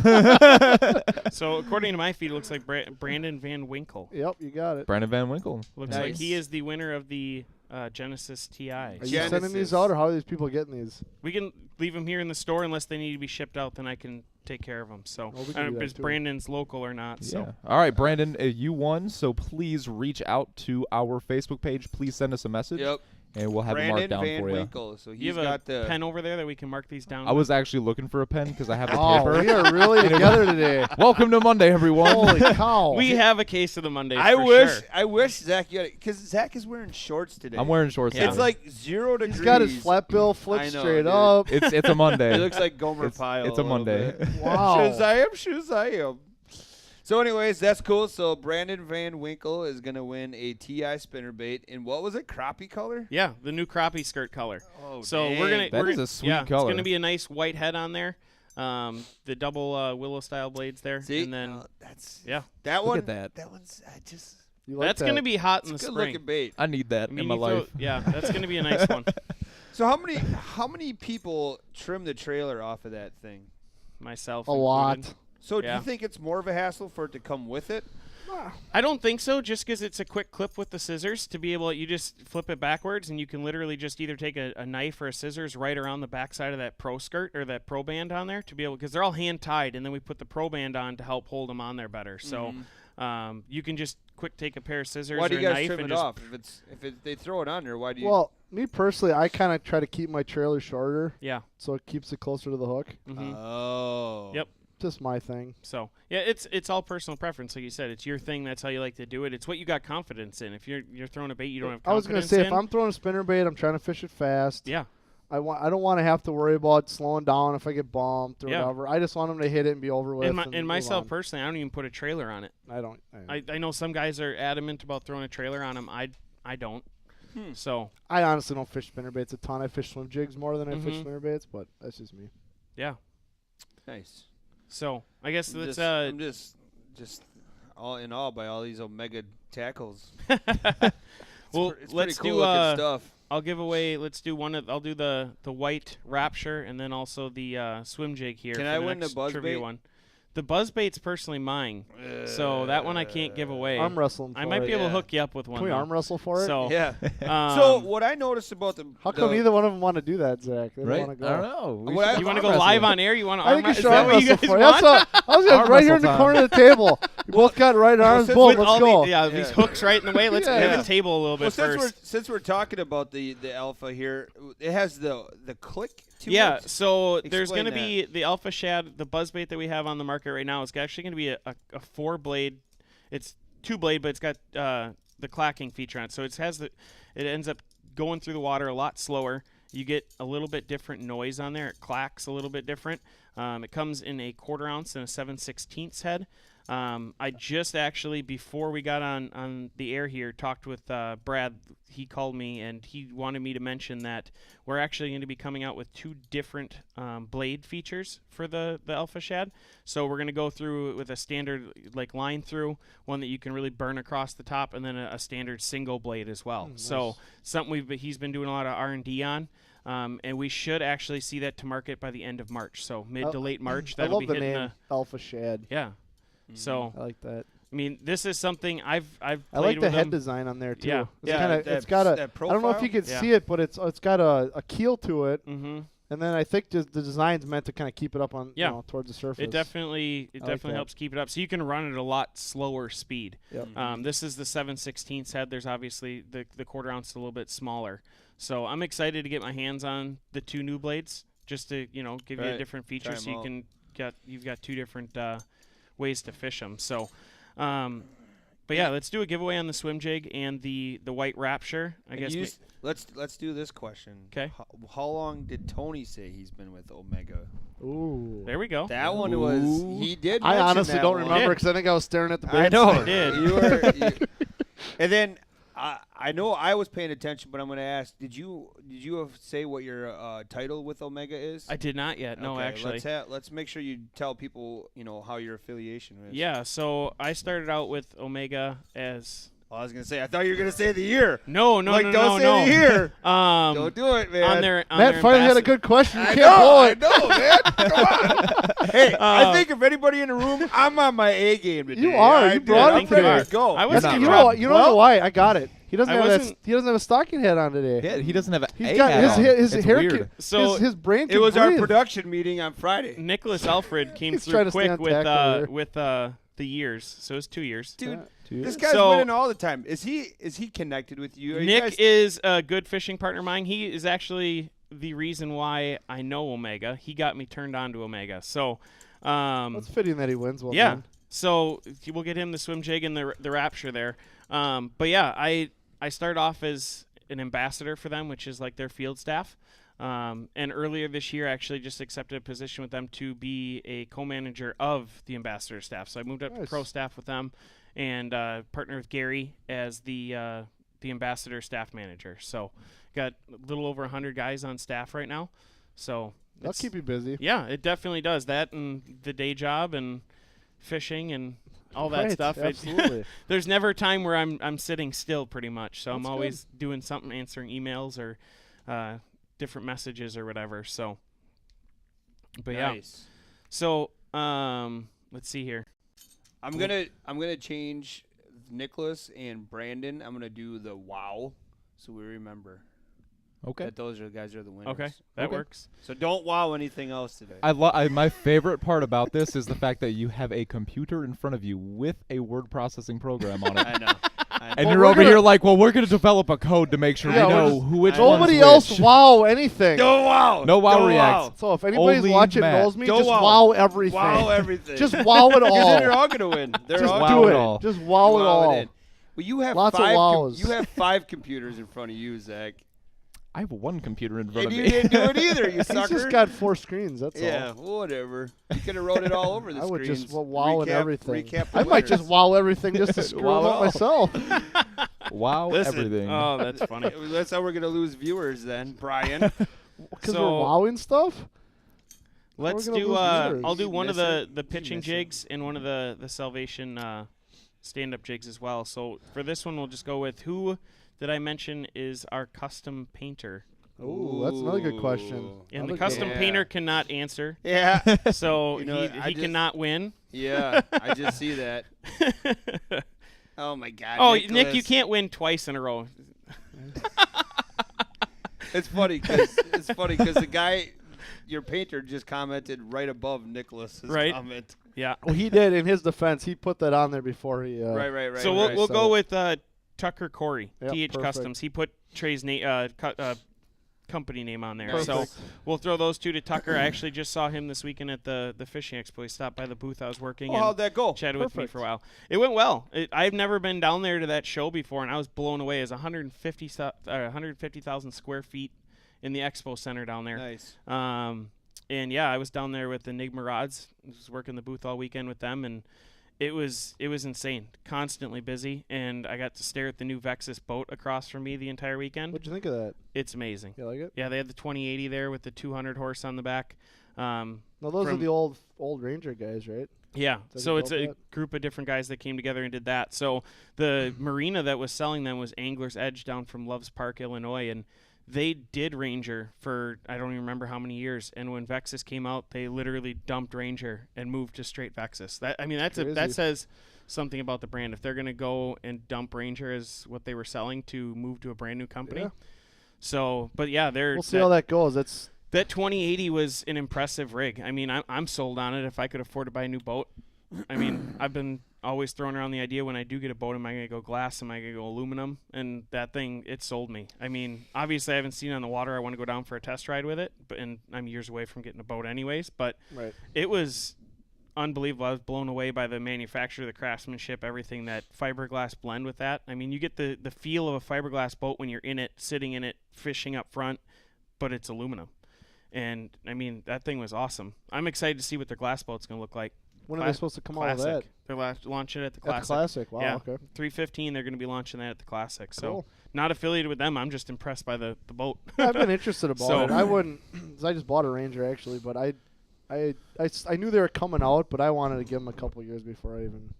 So according to my feed, it looks like Brandon Van Winkle. Yep, you got it. Brandon Van Winkle. Looks like Nice. he is the winner of the Genesis TI. Are you Genesis. sending these out, or how are these people getting these? We can leave them here in the store unless they need to be shipped out. Then I can take care of them. So Oh, we can I don't do know that if too. Brandon's local or not. So Yeah. All right, Brandon, you won, so please reach out to our Facebook page. Please send us a message, Yep. and we'll have it Brandon marked down Van for you. Winkle. So you he's have a got the pen over there that we can mark these down. I with? was actually looking for a pen because I have the Oh, paper. we are really together today. Welcome to Monday, everyone. Holy cow! We have a case of the Mondays. I for wish sure. I wish Zach you had it because Zach is wearing shorts today. I'm wearing shorts. Yeah. It's like 0 degrees. He's got his flat bill I flipped know, straight dude. up. It's a Monday. It looks like Gomer It's- Pyle. it's a Monday. Wow. Shazam. So, anyways, that's cool. So, Brandon Van Winkle is going to win a TI spinnerbait in what was it? Crappie color? Yeah, the new crappie skirt color. Oh, So dang. we're gonna. That we're is gonna, a sweet yeah, color. It's gonna be a nice white head on there. The double willow style blades there, See, and then that's yeah, that Look one. at that. That one's I just You like that's that? gonna be hot in the good spring. looking bait. I need that I mean, in my you throw- life. yeah, that's gonna be a nice one. So how many people trim the trailer off of that thing? Myself, A lot. included. So do Yeah. you think it's more of a hassle for it to come with it? I don't think so. Just because it's a quick clip with the scissors to be able, you just flip it backwards, and you can literally just either take a knife or a scissors right around the backside of that pro skirt or that pro band on there to be able, because they're all hand tied, and then we put the pro band on to help hold them on there better. So you can just quick take a pair of scissors Why do or you a guys knife trim and it just off? If they throw it on there, why do you? Well, me personally, I kind of try to keep my trailer shorter, yeah. so it keeps it closer to the hook. Mhm. Oh. Yep. Just my thing. So yeah, it's all personal preference. Like you said, it's your thing. That's how you like to do it. It's what you got confidence in. If you're throwing a bait you don't have I was confidence gonna say, in, if I'm throwing a spinnerbait, I'm trying to fish it fast. yeah, I don't want to have to worry about slowing down if I get bumped or Yeah. whatever. I just want them to hit it and be over with. and move myself on. personally, I don't even put a trailer on it. I don't. I know some guys are adamant about throwing a trailer on them. I don't. So I honestly don't fish spinnerbaits a ton. I fish swim jigs more than I fish Mhm. spinnerbaits, but that's just me. yeah. Nice. So I guess I'm that's just all in awe by all these Omega tackles. well. It's Let's pretty cool do looking stuff. I'll give away. Let's do one. I'll do the white Rapture and then also the swim jig here. Can for I the win next the trivia buzzbait? one? The buzzbait's personally mine, so that one I can't give away. Arm wrestling. I might be able to hook you up with one. Can we arm wrestle for it? So Yeah. So what I noticed about the how come neither one of them want to do that, Zach? They Right? don't want to go. I don't know. you want to go live on air? You want to I arm think you wrestle? should arm wrestle for it. That's what, I was Arm right here in wrestle the corner of the table. We both got right arms. Boom, With let's all go. these hooks right in the way. Let's give the table a little bit first. Since we're talking about the Alpha here, it has the click to Yeah, it. so there's Explain going to be the Alpha Shad, the buzzbait that we have on the market right now is actually going to be a 4-blade. It's 2-blade, but it's got the clacking feature on it. So it ends up going through the water a lot slower. You get a little bit different noise on there. It clacks a little bit different. It comes in a 1/4 ounce and a 7/16 head. I just actually, before we got on the air here, talked with Brad. He called me and he wanted me to mention that we're actually going to be coming out with 2 different blade features for the Alpha Shad. So we're going to go through with a standard like line through, one that you can really burn across the top, and then a standard single blade as well. Nice. So something he's been doing a lot of R&D on. And we should actually see that to market by the end of March. So mid to late March, I that'll love be the hitting name Alpha Shad. Yeah. So I like that. I mean, this is something I've played I like the with head them. design on there too. Yeah. It's got a. that I don't know if you profile? can see it, but it's got a keel to it, Mm-hmm. and then I think just the design's meant to kind of keep it up on towards the surface. It definitely that. helps keep it up, so you can run at a lot slower speed. Yep. This is the 7/16 head. There's obviously the 1/4 ounce a little bit smaller. So I'm excited to get my hands on the 2 new blades, just to give you a different feature, so you've got 2 different ways to fish them. So. But yeah, let's do a giveaway on the swim jig and the white Rapture. I guess. Let's do this question. Okay. How long did Tony say he's been with Omega? Ooh. There we go. That one was he did. I mention honestly that don't one. remember because I think I was staring at the I baits. know. I did. You were. And then I know I was paying attention, but I'm going to ask: Did you say what your title with Omega is? I did not yet. No, Okay, actually. Let's make sure you tell people how your affiliation is. Yeah. So I started out with Omega as. Well, I was going to say I thought you were going to say the year. No, don't say the year. Don't do it, man. On their Matt finally had a good question. You I can't pull it. know, man. Come on. Hey, I think if anybody in the room, I'm on my A game today. You are. You brought I'm it ready today. to go. I was You know why? I got it. He doesn't I have that. wasn't- He doesn't have a stocking hat on today. Yeah, he doesn't have He's a got hat on. his It's hair. weird. So his brain. It can was our breathe. production meeting on Friday. Nicholas Alfred came He's through trying to stay quick on tack over with the years. So it was 2 years. Dude, Yeah. this guy's So- winning all the time. Is he connected with you? Are you Nick guys- is a good fishing partner of mine. He is actually the reason why I know Omega. He got me turned on to Omega. So, That's fitting that he wins one. yeah. then. So we'll get him the swim jig and the Rapture there. But yeah, I started off as an ambassador for them, which is like their field staff. And earlier this year, I actually just accepted a position with them to be a co-manager of the ambassador staff. So I moved up to pro staff with them and partnered with Gary as the ambassador staff manager. So got a little over 100 guys on staff right now. So That'll keep you busy. yeah, it definitely does. That and the day job and fishing and all that Right, stuff. absolutely. There's never a time where I'm sitting still pretty much. So I'm That's always doing something, answering emails or different messages or whatever. So, but yeah. Nice. So let's see here. I'm gonna change Nicholas and Brandon. I'm gonna do the wow, so we remember. Okay. That those guys are the winners. Okay, that works. So don't wow anything else today. My favorite part about this is the fact that you have a computer in front of you with a word processing program on it. I know. And you're over here like, well, we're going to develop a code to make sure we know which one's Nobody which. else wow anything. Don't wow. No wow Don't reacts. So if anybody's Only watching Matt. knows me, Don't just wow. wow everything. Wow everything. Just wow it Because all. then they're all gonna win. They're Just all wow do it it. all. Just wow it all. in. Well, you have Lots of five. wows. You have 5 computers in front of you, Zach. I have one computer in front And of you me. didn't do it either, you He's sucker. just got 4 screens. That's Yeah, all. whatever. You could have wrote it all over the I would screens. just wow and everything. Recap the I might just winners. wow everything just to screw Wow them it up all. myself. Wow, Listen. everything. Oh, that's funny. That's how we're gonna lose viewers then, Brian. Because So- we're wowing stuff. Let's gonna do. lose viewers. I'll do one of Miss it. the pitching miss it. jigs and one of the Salvation stand-up jigs as well. So for this one, we'll just go with who did I mention is our custom painter? Oh, that's another good question. And the custom painter cannot answer. Yeah. So he cannot win. Yeah, I just see that. Oh my God. Oh, Nicholas. Nick, you can't win twice in a row. It's funny because the guy, your painter, just commented right above Nicholas's comment. Yeah. Well, he did. In his defense, he put that on there before he. Right. So we'll go with Tucker Corey, Yep, TH perfect. Customs. He put Trey's company name on there. Nice. So we'll throw those two to Tucker. I actually just saw him this weekend at the fishing expo. He stopped by the booth I was working. Oh, and how'd that go? Chatted with me for a while. It went well. I've never been down there to that show before, and I was blown away. It's 150,000 square feet in the expo center down there. Nice. And yeah, I was down there with Enigma Rods. I was working the booth all weekend with them, and it was insane. Constantly busy, and I got to stare at the new Vexus boat across from me the entire weekend. What'd you think of that? It's amazing. You like it? Yeah, they had the 2080 there with the 200 horse on the back. Now those are the old Ranger guys, right? Yeah, Does so it it's help a that? group of different guys that came together and did that. So the marina that was selling them was Angler's Edge down from Loves Park, Illinois, and they did Ranger for I don't even remember how many years. And when Vexus came out, they literally dumped Ranger and moved to straight Vexus. That says something about the brand. If they're gonna go and dump Ranger as what they were selling to move to a brand new company. Yeah. So, but yeah, We'll see how that goes. That 2080 was an impressive rig. I mean, I'm sold on it if I could afford to buy a new boat. I mean, I've been always throwing around the idea when I do get a boat, am I going to go glass? Am I going to go aluminum? And that thing, it sold me. I mean, obviously I haven't seen it on the water. I want to go down for a test ride with it, and I'm years away from getting a boat anyways. But It was unbelievable. I was blown away by the manufacture, the craftsmanship, everything, that fiberglass blend with that. I mean, you get the feel of a fiberglass boat when you're in it, sitting in it, fishing up front, but it's aluminum. And, I mean, that thing was awesome. I'm excited to see what their glass boat's going to look like. When are they supposed to come out with that? They're launching it at the Classic. At the Classic, wow, yeah. okay. 315, they're going to be launching that at the Classic. Cool. So, not affiliated with them. I'm just impressed by the boat. Yeah, I've been interested about it. I wouldn't, cause I just bought a Ranger actually, but I knew they were coming out, but I wanted to give them a couple years before I even.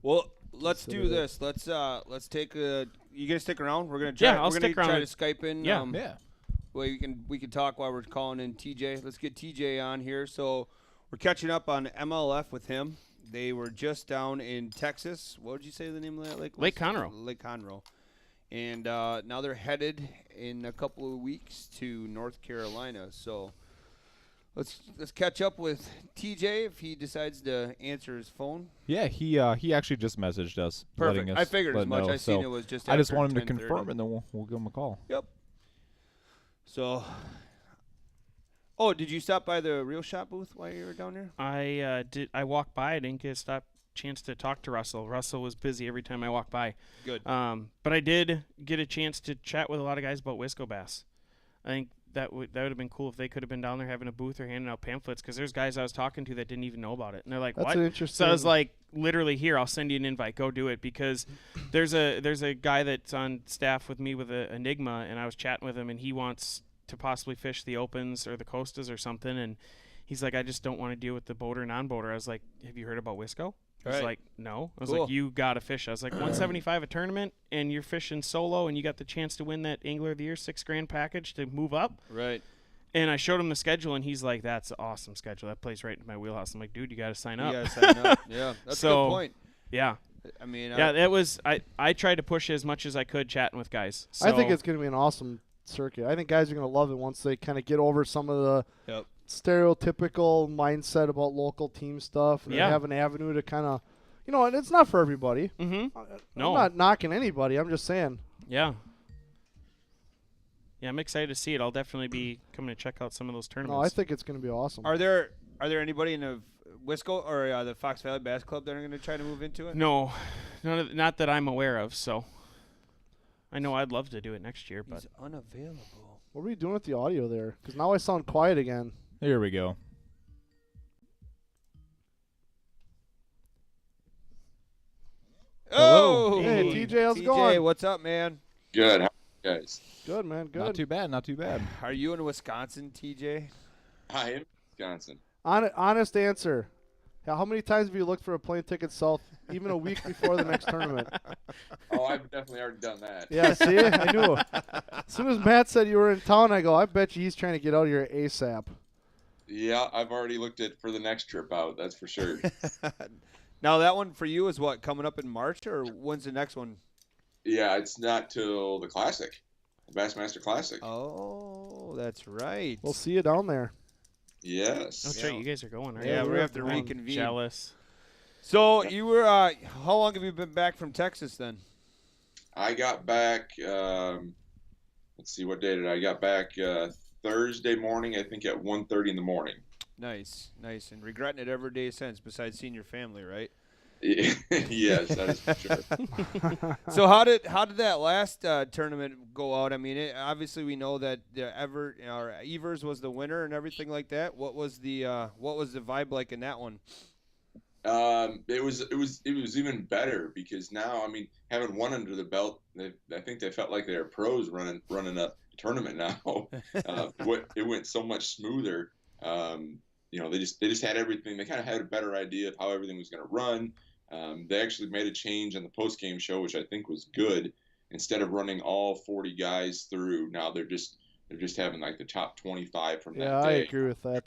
Well, let's do this. Let's take a. You gonna stick around? We're gonna try. Yeah, I'll stick around. Try to Skype in. Yeah. Well, we can talk while we're calling in TJ. Let's get TJ on here. So we're catching up on MLF with him. They were just down in Texas. What would you say the name of that lake was? Lake Conroe. Lake Conroe. And now they're headed in a couple of weeks to North Carolina. So let's catch up with TJ if he decides to answer his phone. Yeah, he actually just messaged us. Perfect. I figured as much. Know. I seen it was just. I just after want him to 10:30. confirm, and then we'll give him a call. Yep. So. Oh, did you stop by the Real Shop booth while you were down there? I did. I walked by. I didn't get a chance to talk to Russell. Russell was busy every time I walked by. Good. But I did get a chance to chat with a lot of guys about Wisco Bass. I think that would have been cool if they could have been down there having a booth or handing out pamphlets, because there's guys I was talking to that didn't even know about it, and they're like, That's "What?" an interesting. So I was like, "Literally, here, I'll send you an invite. Go do it." Because there's a guy that's on staff with me with a Enigma, and I was chatting with him, and he wants to possibly fish the Opens or the Costas or something, and he's like, I just don't want to deal with the boater, non-boater. I was like, have you heard about Wisco? He's Right. like, no. I was Cool. like, you gotta fish. I was like, 175 a tournament, and you're fishing solo, and you got the chance to win that Angler of the Year $6,000 package to move up. Right. And I showed him the schedule, and he's like, that's an awesome schedule. That plays right into my wheelhouse. I'm like, dude, you gotta sign up. You gotta sign up. Yeah, that's a So, good point. Yeah. I mean, yeah, that was I tried to push it as much as I could chatting with guys. So, I think it's going to be an awesome circuit. I think guys are going to love it once they kind of get over some of the stereotypical mindset about local team stuff, and they have an avenue to kind of, and it's not for everybody. Mm-hmm. No, I'm not knocking anybody. I'm just saying. Yeah. Yeah, I'm excited to see it. I'll definitely be coming to check out some of those tournaments. No, I think it's going to be awesome. Are there anybody in the Wisco or the Fox Valley Bass Club that are going to try to move into it? No, not that I'm aware of. So I know I'd love to do it next year, but he's unavailable. What are we doing with the audio there? Because now I sound quiet again. Here we go. Oh, hey TJ, how's it going? TJ, what's up, man? Good. How are you guys? Good, man. Good. Not too bad. Not too bad. Are you in Wisconsin, TJ? I am Wisconsin. Honest answer. How many times have you looked for a plane ticket south, even a week before the next tournament? Oh, I've definitely already done that. Yeah, see? I knew. As soon as Matt said you were in town, I go, I bet you he's trying to get out of here ASAP. Yeah, I've already looked at for the next trip out, that's for sure. Now, that one for you is what, coming up in March, or when's the next one? Yeah, it's not till the Classic, the Bassmaster Classic. Oh, that's right. We'll see you down there. Yes. That's right. You guys are going, right? Yeah, we have to reconvene. Jealous. So you were. How long have you been back from Texas then? I got back. Let's see, what day did I got back? Thursday morning, I think at 1:30 in the morning. Nice. And regretting it every day since, besides seeing your family, right? Yes, that is for sure. So how did that last tournament go out? I mean, obviously we know that Evers was the winner and everything like that. What was the vibe like in that one? It was even better because now, I mean, having one under the belt, I think they felt like they were pros running a tournament now. It went so much smoother. They just had everything. They kind of had a better idea of how everything was going to run. They actually made a change on the post-game show, which I think was good. Instead of running all 40 guys through, now they're just having like the top 25 from that day. Yeah, I agree with that.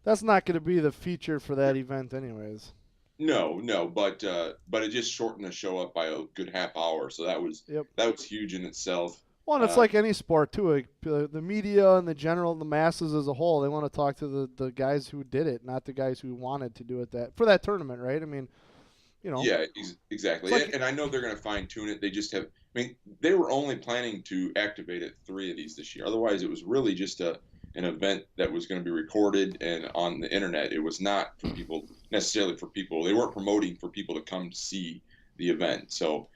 That's not going to be the feature for that event, anyways. No, but it just shortened the show up by a good half hour, so that was huge in itself. Well, and it's like any sport too. Like, the media and the masses as a whole, they want to talk to the guys who did it, not the guys who wanted to do it for that tournament, right? I mean, Yeah, exactly. And I know they're going to fine tune it. They just have. I mean, they were only planning to activate at 3 of these this year. Otherwise, it was really just an event that was going to be recorded and on the internet. It was not for people necessarily for people. They weren't promoting for people to come see the event. So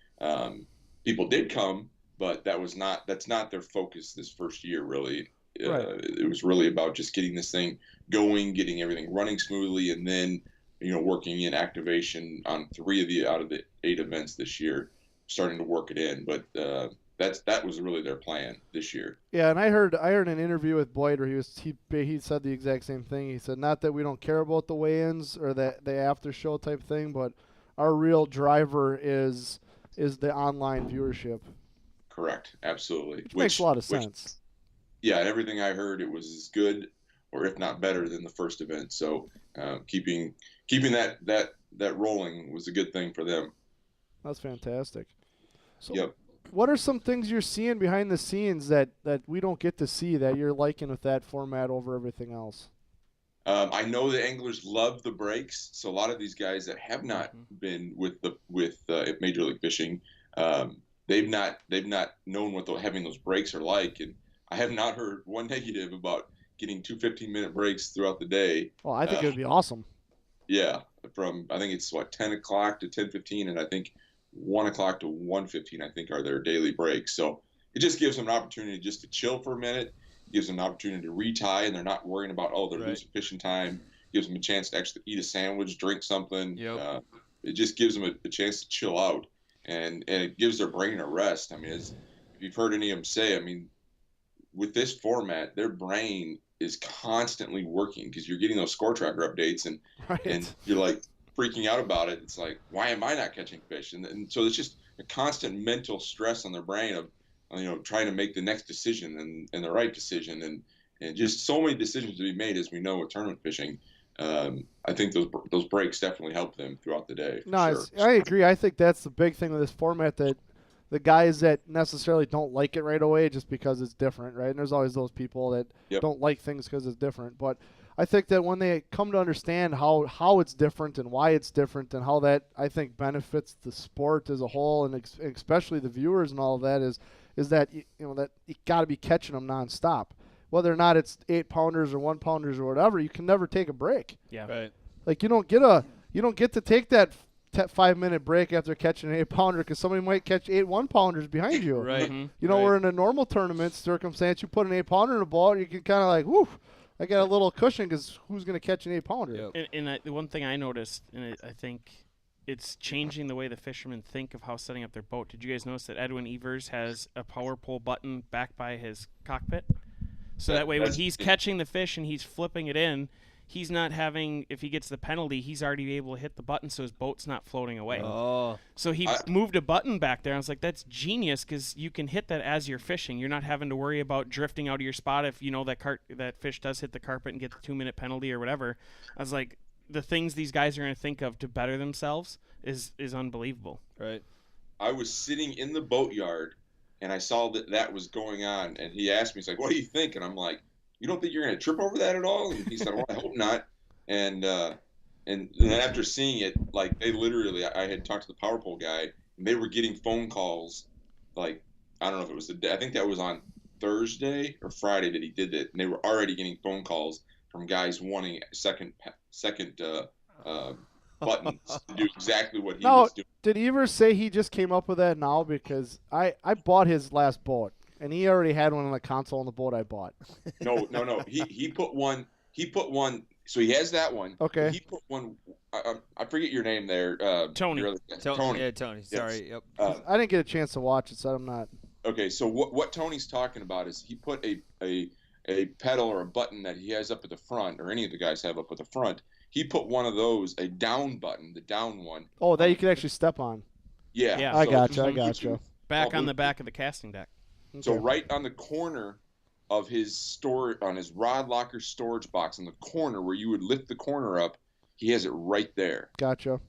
people did come. But that's not their focus this first year, really. Right. It was really about just getting this thing going, getting everything running smoothly, and then, working in activation on 3 out of the 8 events this year, starting to work it in. But that was really their plan this year. Yeah, and I heard an interview with Boyd where he said the exact same thing. He said, not that we don't care about the weigh-ins or the after show type thing, but our real driver is the online viewership. Correct, absolutely. Which makes a lot of sense. Yeah, and everything I heard, it was as good, or if not better, than the first event. So keeping that rolling was a good thing for them. That's fantastic. So yep. What are some things you're seeing behind the scenes that we don't get to see that you're liking with that format over everything else? I know the anglers love the breaks, so a lot of these guys that have not been with Major League Fishing. They've not known what having those breaks are like, and I have not heard one negative about getting 2 15-minute breaks throughout the day. Oh, I think it would be awesome. Yeah, I think it's 10 o'clock to 10:15, and I think 1 o'clock to 1:15, I think, are their daily breaks. So it just gives them an opportunity just to chill for a minute. It gives them an opportunity to retie, and they're not worrying about they're losing fishing time. It gives them a chance to actually eat a sandwich, drink something. Yep. It just gives them a chance to chill out. And it gives their brain a rest. I mean, if you've heard any of them say, I mean, with this format, their brain is constantly working because you're getting those score tracker updates and you're like freaking out about it. It's like, why am I not catching fish? And so it's just a constant mental stress on their brain of, trying to make the next decision and the right decision and just so many decisions to be made, as we know with tournament fishing. I think those breaks definitely help them throughout the day. No, sure. I agree. I think that's the big thing with this format, that the guys that necessarily don't like it right away just because it's different, right? And there's always those people that don't like things because it's different. But I think that when they come to understand how it's different and why it's different and how that, I think, benefits the sport as a whole and especially the viewers and all of that is that that you got to be catching them nonstop. Whether or not it's 8-pounders or 1-pounders or whatever, you can never take a break. Yeah. Right. Like you don't get to take that 5-minute break after catching an 8-pounder because somebody might catch 8 1-pounders behind you. Right. We're in a normal tournament circumstance. You put an 8-pounder in the ball, you can kind of like, whoo, I got a little cushion because who's going to catch an 8-pounder? Yep. And the one thing I noticed, and I think it's changing the way the fishermen think of how setting up their boat. Did you guys notice that Edwin Evers has a power pull button back by his cockpit? So that way when he's catching the fish and he's flipping it in, he's not having, if he gets the penalty, he's already able to hit the button so his boat's not floating away. Oh. So he moved a button back there. I was like, that's genius because you can hit that as you're fishing. You're not having to worry about drifting out of your spot if you know that fish does hit the carpet and get the 2-minute penalty or whatever. I was like, the things these guys are going to think of to better themselves is unbelievable. Right. I was sitting in the boatyard and I saw that was going on, and he asked me, he's like, what do you think? And I'm like, you don't think you're going to trip over that at all? And he said, well, I hope not. And then after seeing it, like, they literally, I had talked to the power pole guy, and they were getting phone calls, like, I don't know if it was the day, I think that was on Thursday or Friday that he did it, and they were already getting phone calls from guys wanting second buttons to do exactly what he was doing. Did Evers say he just came up with that now? Because I bought his last boat, and he already had one on the console on the boat I bought. No. He put one. So he has that one. Okay. He put one. I forget your name there. Tony. Tony. Yeah, Tony. Sorry. Yes. Yep. I didn't get a chance to watch it, so I'm not. Okay, so what Tony's talking about is he put a pedal or a button that he has up at the front, or any of the guys have up at the front. He put one of those, a down button, the down one. Oh, that you can actually step on. Yeah. I gotcha. Back on the back of the casting deck. Okay. So right on the corner of his on his rod locker storage box, in the corner where you would lift the corner up, he has it right there. Gotcha.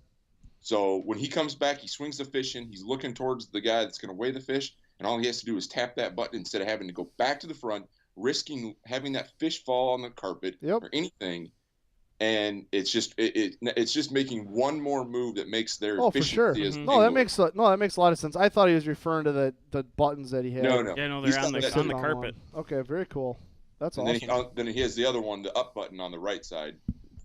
So when he comes back, he swings the fish in. He's looking towards the guy that's going to weigh the fish, and all he has to do is tap that button instead of having to go back to the front, risking having that fish fall on the carpet or anything. And it's just making one more move that makes their efficiency as No, that makes a lot of sense. I thought he was referring to the buttons that he had. No. Yeah, no, they're on the carpet. Okay, very cool. That's and awesome. Then he has the other one, the up button on the right side,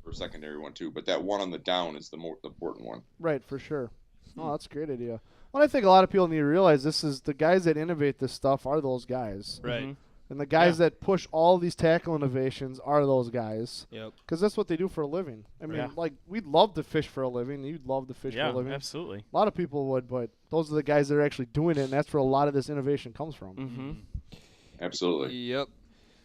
for a secondary one too. But that one on the down is the more important one. Right, for sure. Oh, that's a great idea. Well, I think a lot of people need to realize this is the guys that innovate this stuff are those guys. Right. Mm-hmm. And the guys that push all these tackle innovations are those guys. Yep. Because that's what they do for a living. I mean, like, we'd love to fish for a living. You'd love to fish for a living. Yeah, absolutely. A lot of people would, but those are the guys that are actually doing it, and that's where a lot of this innovation comes from. Mm-hmm. Absolutely. Yep.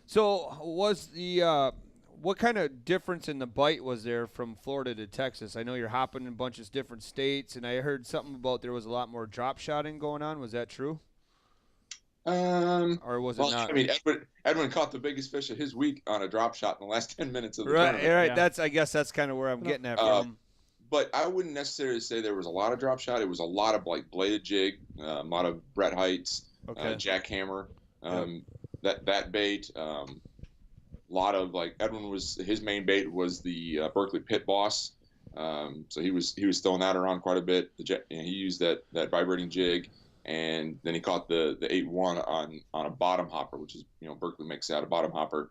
So was the what kind of difference in the bite was there from Florida to Texas? I know you're hopping in a bunch of different states, and I heard something about there was a lot more drop shotting going on. Was that true? Or was it not? I mean, Edwin caught the biggest fish of his week on a drop shot in the last 10 minutes of the tournament. Right. Yeah. I guess that's kind of where I'm getting at from. But I wouldn't necessarily say there was a lot of drop shot. It was a lot of like bladed jig, a lot of Brett Heights, jackhammer, that bait. A lot of like Edwin his main bait was the Berkeley Pit Boss. So he was throwing that around quite a bit. He used that vibrating jig. And then he caught the 8-1 on a bottom hopper, which is, Berkeley makes that a bottom hopper,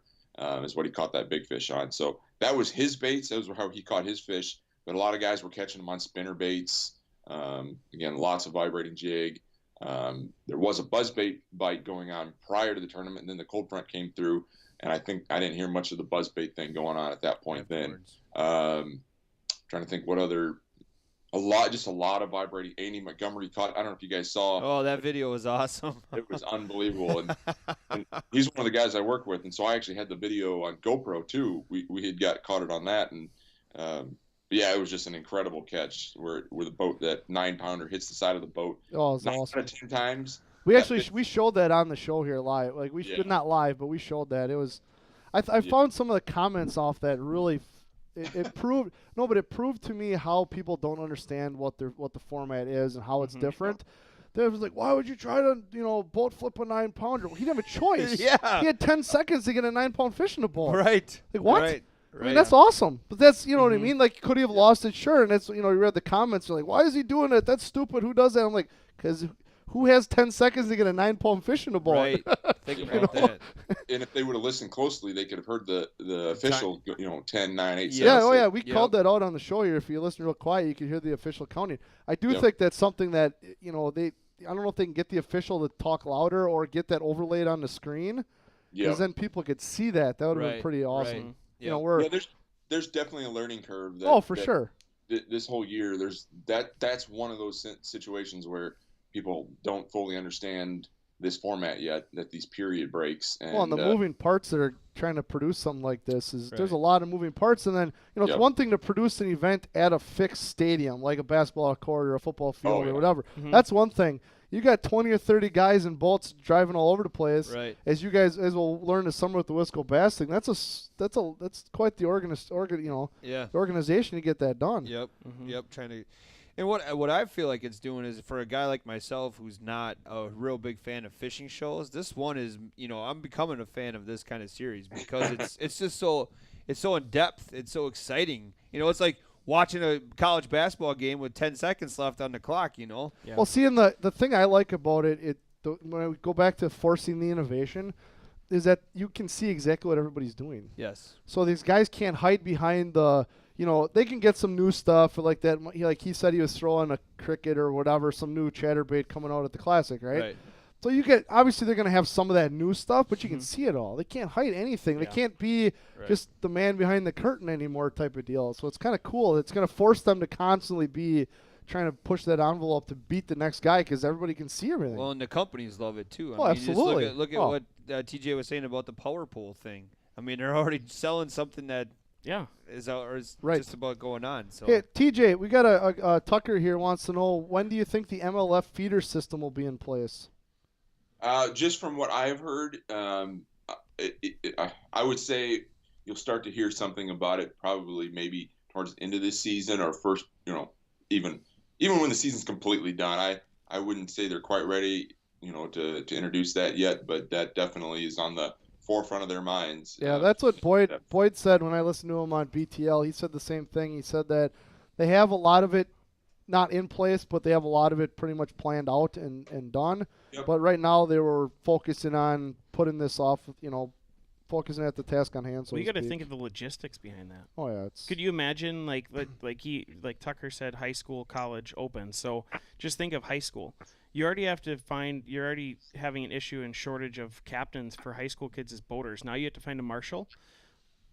is what he caught that big fish on. So that was his baits. That was how he caught his fish. But a lot of guys were catching them on spinner baits. Again, lots of vibrating jig. There was a buzzbait bite going on prior to the tournament, and then the cold front came through. And I think I didn't hear much of the buzzbait thing going on at that point then. Trying to think what other... A lot of vibrating. Andy Montgomery caught. I don't know if you guys saw. Oh, that video was awesome. It was unbelievable, and he's one of the guys I work with, and so I actually had the video on GoPro too. We had caught it on that, and it was just an incredible catch where the boat, that 9-pounder, hits the side of the boat. Oh, it was 9 awesome. out of 10 times. We showed that on the show here live. Like not live, but we showed that. It was. I found some of the comments off that really. It proved but it proved to me how people don't understand what the format is and how it's different. They was like, why would you try to boat flip a 9-pounder? Well, he didn't have a choice. Yeah, he had 10 seconds to get a 9-pound fish in the boat. Right. Like what? Right. I mean, that's awesome. But that's what I mean. Like, could he have lost it? Sure. And that's you read the comments. You're like, why is he doing it? That's stupid. Who does that? I'm like, because. Who has 10 seconds to get a 9-pound fish in the boat? Right. Think about that. And if they would have listened closely, they could have heard the official, 10, 9, 8, 7. Yeah, oh yeah, we called that out on the show here. If you listen real quiet, you can hear the official counting. I do think that's something that, I don't know if they can get the official to talk louder or get that overlaid on the screen. Because then people could see that. That would have been pretty awesome. Right. There's definitely a learning curve. Sure. This whole year, that's one of those situations where people don't fully understand this format yet, that these period breaks. And, well, and the moving parts that are trying to produce something like this is there's a Right. lot of moving parts, and then it's Yep. one thing to produce an event at a fixed stadium like a basketball court or a football field yeah. or whatever. Mhm. That's one thing. You got 20 or 30 guys in boats driving all over the place. Right. As we'll learn this summer with the Wisco Bass thing, that's quite the Yeah. the organization to get that done. Yep. Mhm. Yep. Trying to. And what I feel like it's doing is, for a guy like myself who's not a real big fan of fishing shows, this one is, I'm becoming a fan of this kind of series because it's just so in depth, it's so exciting. It's like watching a college basketball game with 10 seconds left on the clock. Yeah. Well, see, and the thing I like about it, when I go back to forcing the innovation, is that you can see exactly what everybody's doing. Yes. So these guys can't hide behind they can get some new stuff like that. Like he said, he was throwing a cricket or whatever, some new chatterbait coming out at the Classic, right? Right. So you get, obviously they're going to have some of that new stuff, but you can see it all. They can't hide anything. They can't be just the man behind the curtain anymore type of deal. So it's kind of cool. It's going to force them to constantly be trying to push that envelope to beat the next guy because everybody can see everything. Well, and the companies love it too. Oh, absolutely. Just look at what TJ was saying about the power pole thing. I mean, they're already selling something that is just about going on. So Hey, TJ, we got a Tucker here wants to know, when do you think the MLF feeder system will be in place? Just from what I've heard, I would say you'll start to hear something about it probably maybe towards the end of this season or first, even when the season's completely done. I wouldn't say they're quite ready, to introduce that yet, but that definitely is on the forefront of their minds. Yeah, that's what Boyd said when I listened to him on BTL. He said the same thing. He said that they have a lot of it not in place, but they have a lot of it pretty much planned out and done. Yep. But right now they were focusing on putting this off, focusing at the task on hand. So you got to think of the logistics behind that. Oh yeah, could you imagine like Tucker said, high school, college, open. So just think of high school. You're already having an issue and shortage of captains for high school kids as boaters. Now you have to find a marshal.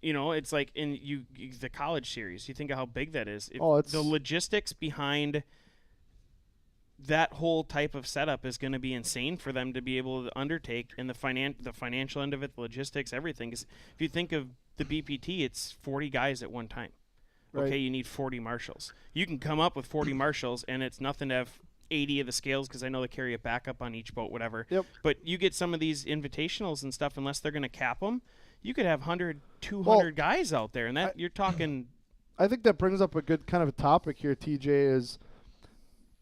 It's like the college series. You think of how big that is. The logistics behind that whole type of setup is going to be insane for them to be able to undertake, and the financial end of it, the logistics, everything. 'Cause if you think of the BPT, it's 40 guys at one time. Right. Okay, you need 40 marshals. You can come up with 40 marshals, and it's nothing to have 80 of the scales because I know they carry a backup on each boat, whatever. Yep. But you get some of these invitationals and stuff, unless they're going to cap them, you could have 100, 200 guys out there, and you're talking. I think that brings up a good kind of a topic here, TJ, is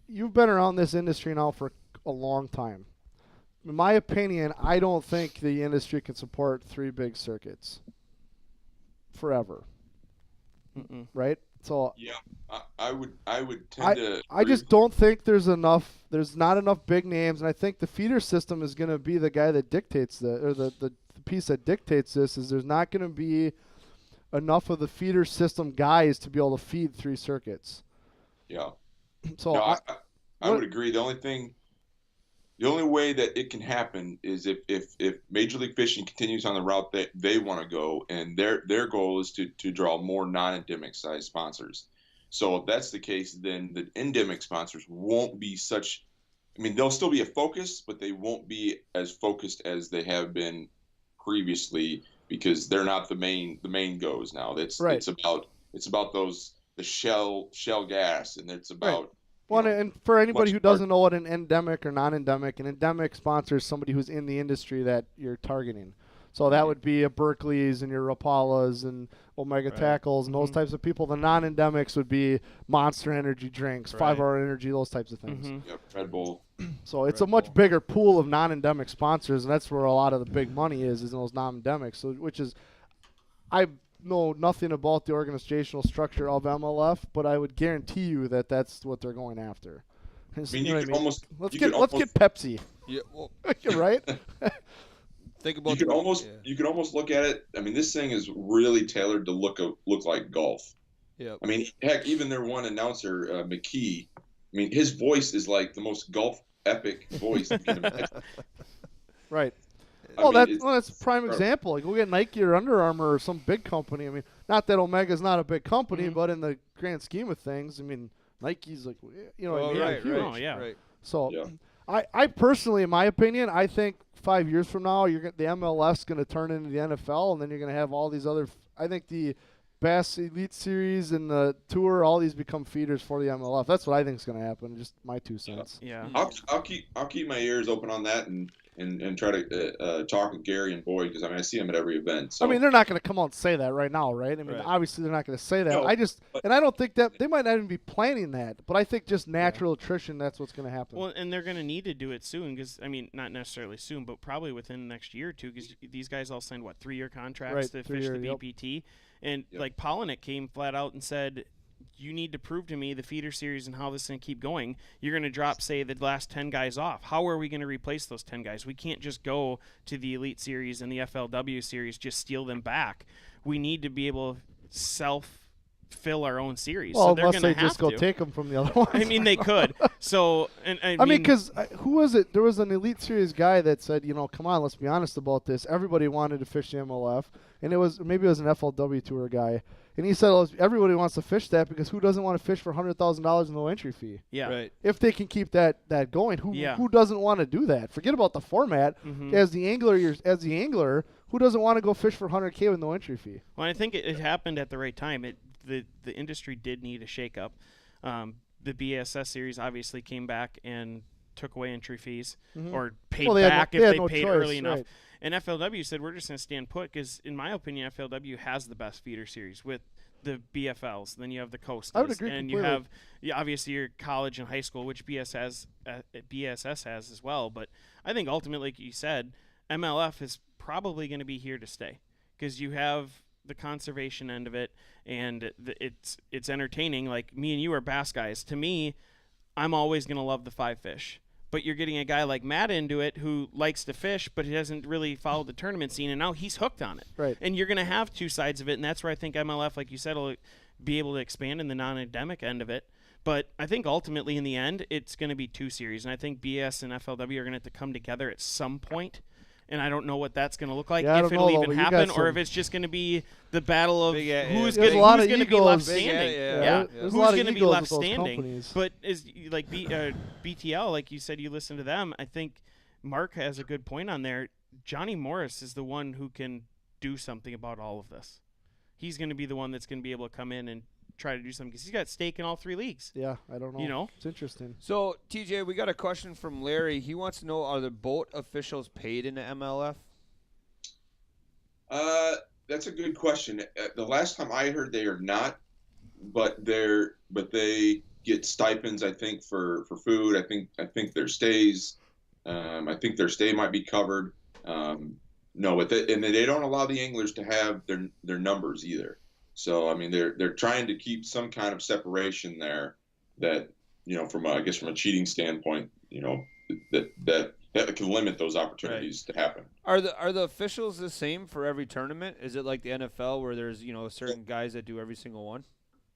you've been around this industry now for a long time. In my opinion, I don't think the industry can support 3 big circuits forever. Right? So yeah, I would tend to. I just don't think there's not enough big names, and I think the feeder system is going to be the guy that dictates the piece that dictates this. Is there's not going to be enough of the feeder system guys to be able to feed 3 circuits. Yeah. So no, I would agree. The only way that it can happen is if Major League Fishing continues on the route that they want to go, and their goal is to draw more non-endemic size sponsors. So if that's the case, then the endemic sponsors won't be such. I mean, they'll still be a focus, but they won't be as focused as they have been previously because they're not the main goes now. It's about the shell gas, and it's about. Right. Well, and for anybody who doesn't know what an endemic or non-endemic, an endemic sponsor is somebody who's in the industry that you're targeting. So that would be a Berkeley's and your Rapalas and Omega Tackles and those types of people. The non-endemics would be Monster Energy drinks, 5 Hour Energy, those types of things. Yep, Red Bull. So it's a much bigger pool of non-endemic sponsors, and that's where a lot of the big money is in those non-endemics. So, which is, I know nothing about the organizational structure of MLF, but I would guarantee you that that's what they're going after. I mean, you could almost let's get Pepsi. Yeah, well, right. Think about. You could almost look at it. I mean, this thing is really tailored to look like golf. Yeah. I mean, heck, even their one announcer, McKee. I mean, his voice is like the most golf epic voice. You can imagine. Right. That's a prime example. Like, go get Nike or Under Armour or some big company. I mean, not that Omega's not a big company, but in the grand scheme of things, I mean, Nike's like, you know what I mean? Right. So, I personally, in my opinion, I think 5 years from now, the MLF's going to turn into the NFL, and then you're going to have all these other. I think the Bass Elite Series and the Tour, all these become feeders for the MLF. That's what I think is going to happen. Just my 2 cents. Yeah. I'll keep my ears open on that and try to talk with Gary and Boyd, because I see them at every event. So. I mean, they're not going to come out and say that right now, right? I mean, obviously they're not going to say that. No, and I don't think that they might not even be planning that, but I think just natural attrition, that's what's going to happen. Well, and they're going to need to do it soon, because I mean, not necessarily soon, but probably within the next year or two, because these guys all signed 3-year contracts to fish the BPT, and like Polinick came flat out and said, you need to prove to me the feeder series and how this is going to keep going. You're going to drop, say, the last 10 guys off. How are we going to replace those 10 guys? We can't just go to the Elite Series and the FLW Series, just steal them back. We need to be able to self-fill our own series. Well, so they're unless going they to just go take them from the other ones. I mean, they could. So, and I mean, because who was it? There was an Elite Series guy that said, come on, let's be honest about this. Everybody wanted to fish the MLF, and maybe it was an FLW Tour guy. And he said, everybody wants to fish that because who doesn't want to fish for $100,000 in no entry fee? Yeah. Right. If they can keep that going, who doesn't want to do that? Forget about the format. Mm-hmm. As the angler, who doesn't want to go fish for $100K with no entry fee? Well, I think it happened at the right time. The industry did need a shakeup. The BSS series obviously came back and took away entry fees or paid back if they paid early enough. And FLW said, we're just going to stand put because, in my opinion, FLW has the best feeder series with the BFLs. Then you have the Coastas. I would agree and completely. you have, obviously, your college and high school, which BSS has as well. But I think ultimately, like you said, MLF is probably going to be here to stay because you have the conservation end of it, and it's entertaining. Like, me and you are bass guys. To me, I'm always going to love the 5 fish. But you're getting a guy like Matt into it who likes to fish, but he doesn't really follow the tournament scene, and now he's hooked on it. Right. And you're going to have 2 sides of it, and that's where I think MLF, like you said, will be able to expand in the non-endemic end of it. But I think ultimately, in the end, it's going to be 2 series, and I think BS and FLW are going to have to come together at some point. And I don't know what that's going to look like, if it'll even happen, or if it's just going to be the battle of who's going to be left standing. Who's going to be left standing. But is like BTL, like you said, you listen to them. I think Mark has a good point on there. Johnny Morris is the one who can do something about all of this. He's going to be the one that's going to be able to come in and try to do something because he's got stake in all 3 leagues. Yeah, I don't know. It's interesting. So, TJ, we got a question from Larry. He wants to know, are the boat officials paid in the MLF? That's a good question. The last time I heard, they are not, but they get stipends, I think, for food. I think their stays. I think their stay might be covered. No, but and they don't allow the anglers to have their numbers either. So I mean, they're trying to keep some kind of separation there. That from a cheating standpoint, that can limit those opportunities to happen. Are the officials the same for every tournament? Is it like the NFL where there's certain guys that do every single one?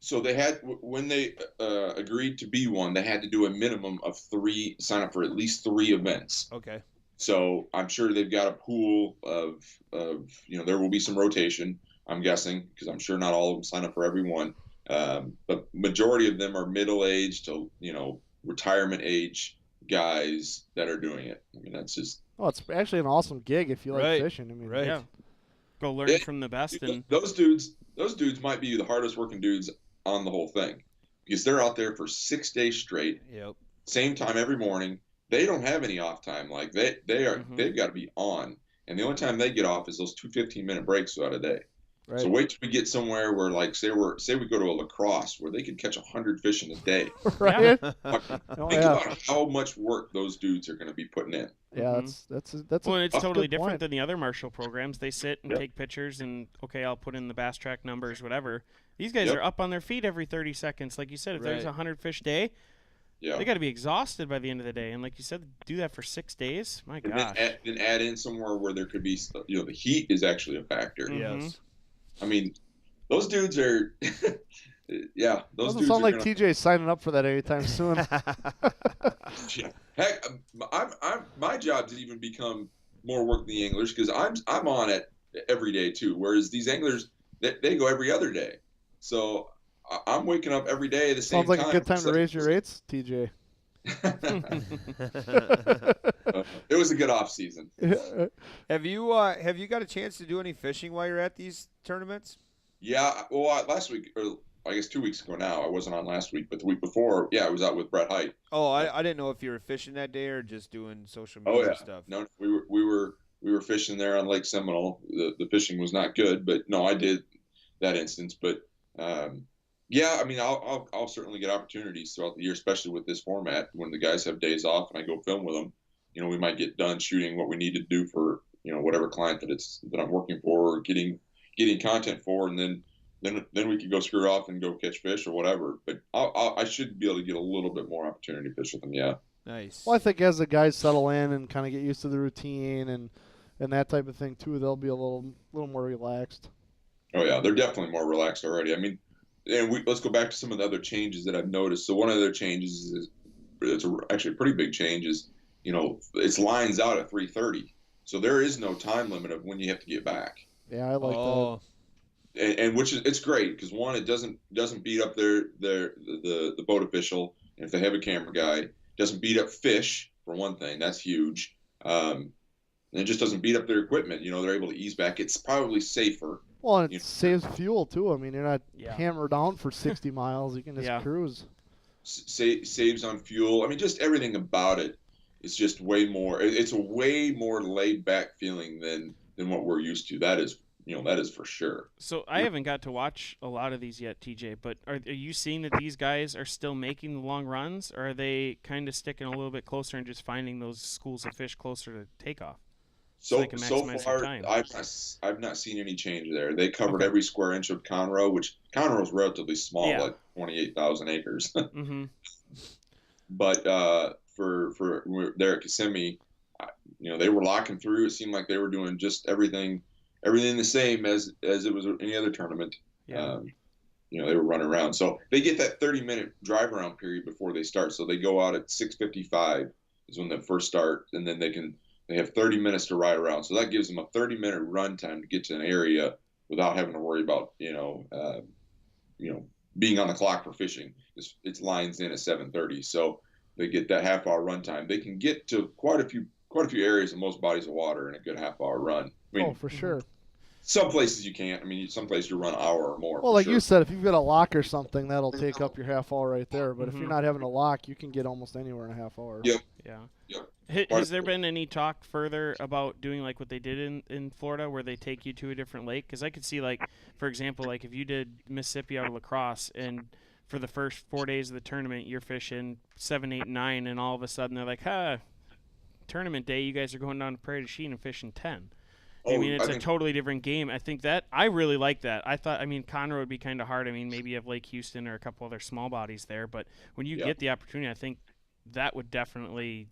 So they had, when they agreed to be one, they had to do a minimum of 3, sign up for at least 3 events. Okay. So I'm sure they've got a pool of there will be some rotation, I'm guessing, because I'm sure not all of them sign up for every one. But majority of them are middle-aged to, retirement age guys that are doing it. I mean, that's just... Oh, it's actually an awesome gig if you like fishing. I mean, yeah. Go learn from the best. And those dudes might be the hardest working dudes on the whole thing because they're out there for 6 days straight. Yep. Same time every morning. They don't have any off time. Like they've got to be on. And the only time they get off is those 2 15-minute breaks throughout a day. Right. So wait till we get somewhere where, like, say we go to a lacrosse where they could catch 100 fish in a day. Right. Think about how much work those dudes are going to be putting in. Yeah, that's well, it's totally different point. Than the other Marshall programs. They sit and take pictures and I'll put in the bass track numbers, whatever. These guys are up on their feet every 30 seconds. Like you said, if there's a 100 fish day, they got to be exhausted by the end of the day. And like you said, do that for 6 days. My gosh. Then add in somewhere where there could be, the heat is actually a factor. Mm-hmm. Yes. I mean, those dudes are, yeah. Those doesn't dudes sound are like TJ signing up for that anytime soon. Yeah. Heck, my job to even become more work than the anglers because I'm on it every day too. Whereas these anglers, they go every other day. So I'm waking up every day at the same time. Sounds like a good time to raise your rates, TJ. It was a good off season. Have you got a chance to do any fishing while you're at these tournaments? Yeah, well, last week, or I guess 2 weeks ago now, I wasn't on last week, but the week before, yeah, I was out with Brett Height. Oh, I didn't know if you were fishing that day or just doing social media stuff. No, we were fishing there on Lake Seminole. The fishing was not good, but no, I did that instance. But yeah, I mean, I'll certainly get opportunities throughout the year, especially with this format. When the guys have days off and I go film with them, you know, we might get done shooting what we need to do for, you know, whatever client that I'm working for or getting content for, and then we could go screw off and go catch fish or whatever. But I should be able to get a little bit more opportunity to fish with them. Yeah. Nice. Well, I think as the guys settle in and kind of get used to the routine and that type of thing too, they'll be a little more relaxed. Oh yeah, they're definitely more relaxed already. I mean, and let's go back to some of the other changes that I've noticed. So one of the other changes is actually a pretty big change is, you know, it's lines out at 3:30, so there is no time limit of when you have to get back. Yeah, I like that. And which is, it's great because one, it doesn't beat up the boat official, and if they have a camera guy, doesn't beat up fish for one thing. That's huge. And it just doesn't beat up their equipment. You know, they're able to ease back. It's probably safer. Well, and it saves fuel too. I mean, you're not hammered down for 60 miles. You can just cruise. Saves on fuel. I mean, just everything about it is just way more. It's a way more laid back feeling than what we're used to. That is for sure. So I haven't got to watch a lot of these yet, TJ, but are you seeing that these guys are still making the long runs, or are they kind of sticking a little bit closer and just finding those schools of fish closer to takeoff? So they can maximize far, their time? I've not seen any change there. They covered every square inch of Conroe, which Conroe is relatively small, like 28,000 acres. Mm-hmm. But for there at Kissimmee, you know, they were locking through. It seemed like they were doing just everything the same as it was any other tournament. Yeah. You know, they were running around. So they get that 30-minute drive around period before they start. So they go out at 6:55 is when they first start, and then they have 30 minutes to ride around. So that gives them a 30-minute run time to get to an area without having to worry about, being on the clock for fishing. It's lines in at 7:30. So they get that half-hour run time. They can get to quite a few areas in most bodies of water in a good half-hour run. I mean, for sure. Some places you can't. I mean, some places you run an hour or more. Well, like you said, if you've got a lock or something, that'll take up your half hour right there. But if you're not having a lock, you can get almost anywhere in a half hour. Yep. Yeah. Yep. Has there been any talk further about doing like what they did in Florida, where they take you to a different lake? Because I could see, like, for example, like if you did Mississippi out of La Crosse, and for the first 4 days of the tournament, you're fishing 7, 8, 9, and all of a sudden they're like, tournament day, you guys are going down to Prairie du Chien and fishing 10. I mean, it's a totally different game. I think that I really like that. Conroe would be kind of hard. I mean, maybe you have Lake Houston or a couple other small bodies there, but when you get the opportunity, I think that would definitely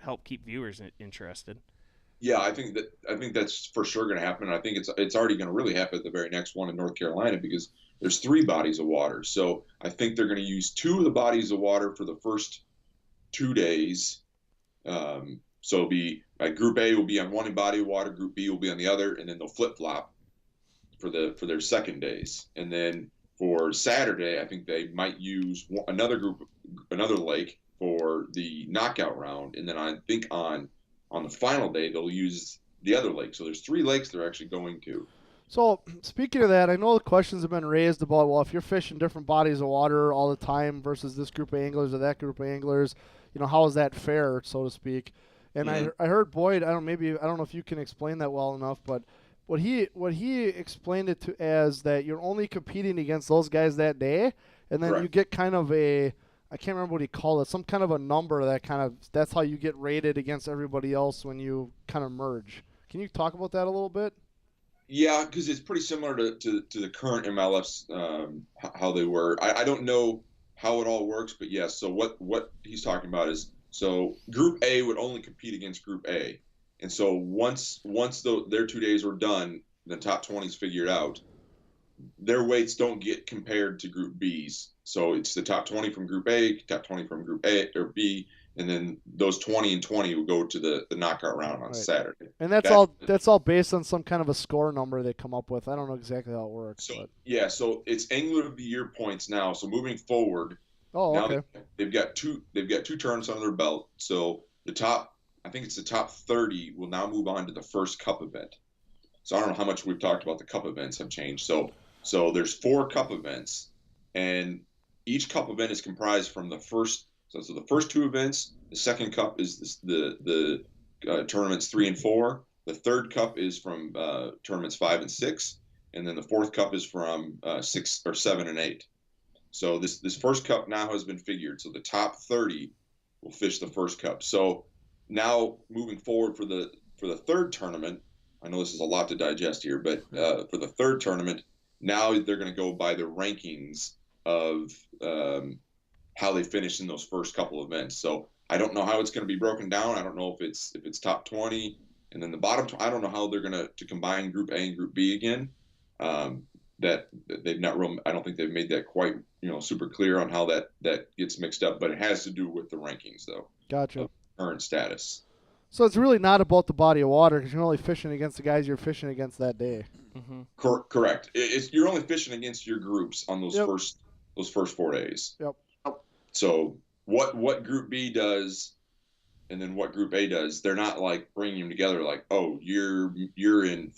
help keep viewers interested. Yeah, I think that's for sure going to happen. I think it's already going to really happen at the very next one in North Carolina, because there's 3 bodies of water. So I think they're going to use 2 of the bodies of water for the first 2 days. So it'll be Group A will be on one body of water, Group B will be on the other, and then they'll flip flop for their second days. And then for Saturday, I think they might use another lake for the knockout round, and then I think on the final day they'll use the other lake. So there's 3 lakes they're actually going to. So speaking of that, I know the questions have been raised about, well, if you're fishing different bodies of water all the time versus this group of anglers or that group of anglers, you know, how is that fair, so to speak? And I heard Boyd, I don't know if you can explain that well enough, but what he explained it to as that you're only competing against those guys that day, and then you get kind of I can't remember what he called it, some kind of a number that's how you get rated against everybody else when you kind of merge. Can you talk about that a little bit? Yeah, because it's pretty similar to the current MLFs, how they were. I don't know how it all works, but yes. So what he's talking about is, so Group A would only compete against Group A, and so once their 2 days were done, the top 20s figured out, their weights don't get compared to Group B's. So it's the top 20 from Group A, top 20 from Group A or B, and then those 20 and 20 will go to the knockout round on Saturday. And that's all based on some kind of a score number they come up with. I don't know exactly how it works. So so it's Angler of the Year points now. So moving forward, Oh, now okay. they've got two tournaments under their belt. So I think it's the top 30 will now move on to the first cup event. So I don't know how much we've talked about the cup events have changed. So there's 4 cup events, and each cup event is comprised from the first. So the first 2 events. The second cup is the tournaments 3 and 4. The third cup is from tournaments 5 and 6, and then the fourth cup is from 6 or 7 and 8. So this first cup now has been figured. So the top 30 will fish the first cup. So now moving forward for the third tournament, I know this is a lot to digest here, but for the third tournament, now they're going to go by the rankings of how they finished in those first couple events. So I don't know how it's going to be broken down. I don't know if it's top 20 and then the bottom. I don't know how they're going to combine Group A and Group B again. That they've not real. I don't think they've made that quite super clear on how that gets mixed up. But it has to do with the rankings, though. Gotcha. Of current status. So it's really not about the body of water because you're only fishing against the guys you're fishing against that day. Mm-hmm. Correct. You're only fishing against your groups on those first 4 days. Yep. So what Group B does, and then what Group A does, they're not like bringing them together. Like, oh, you're in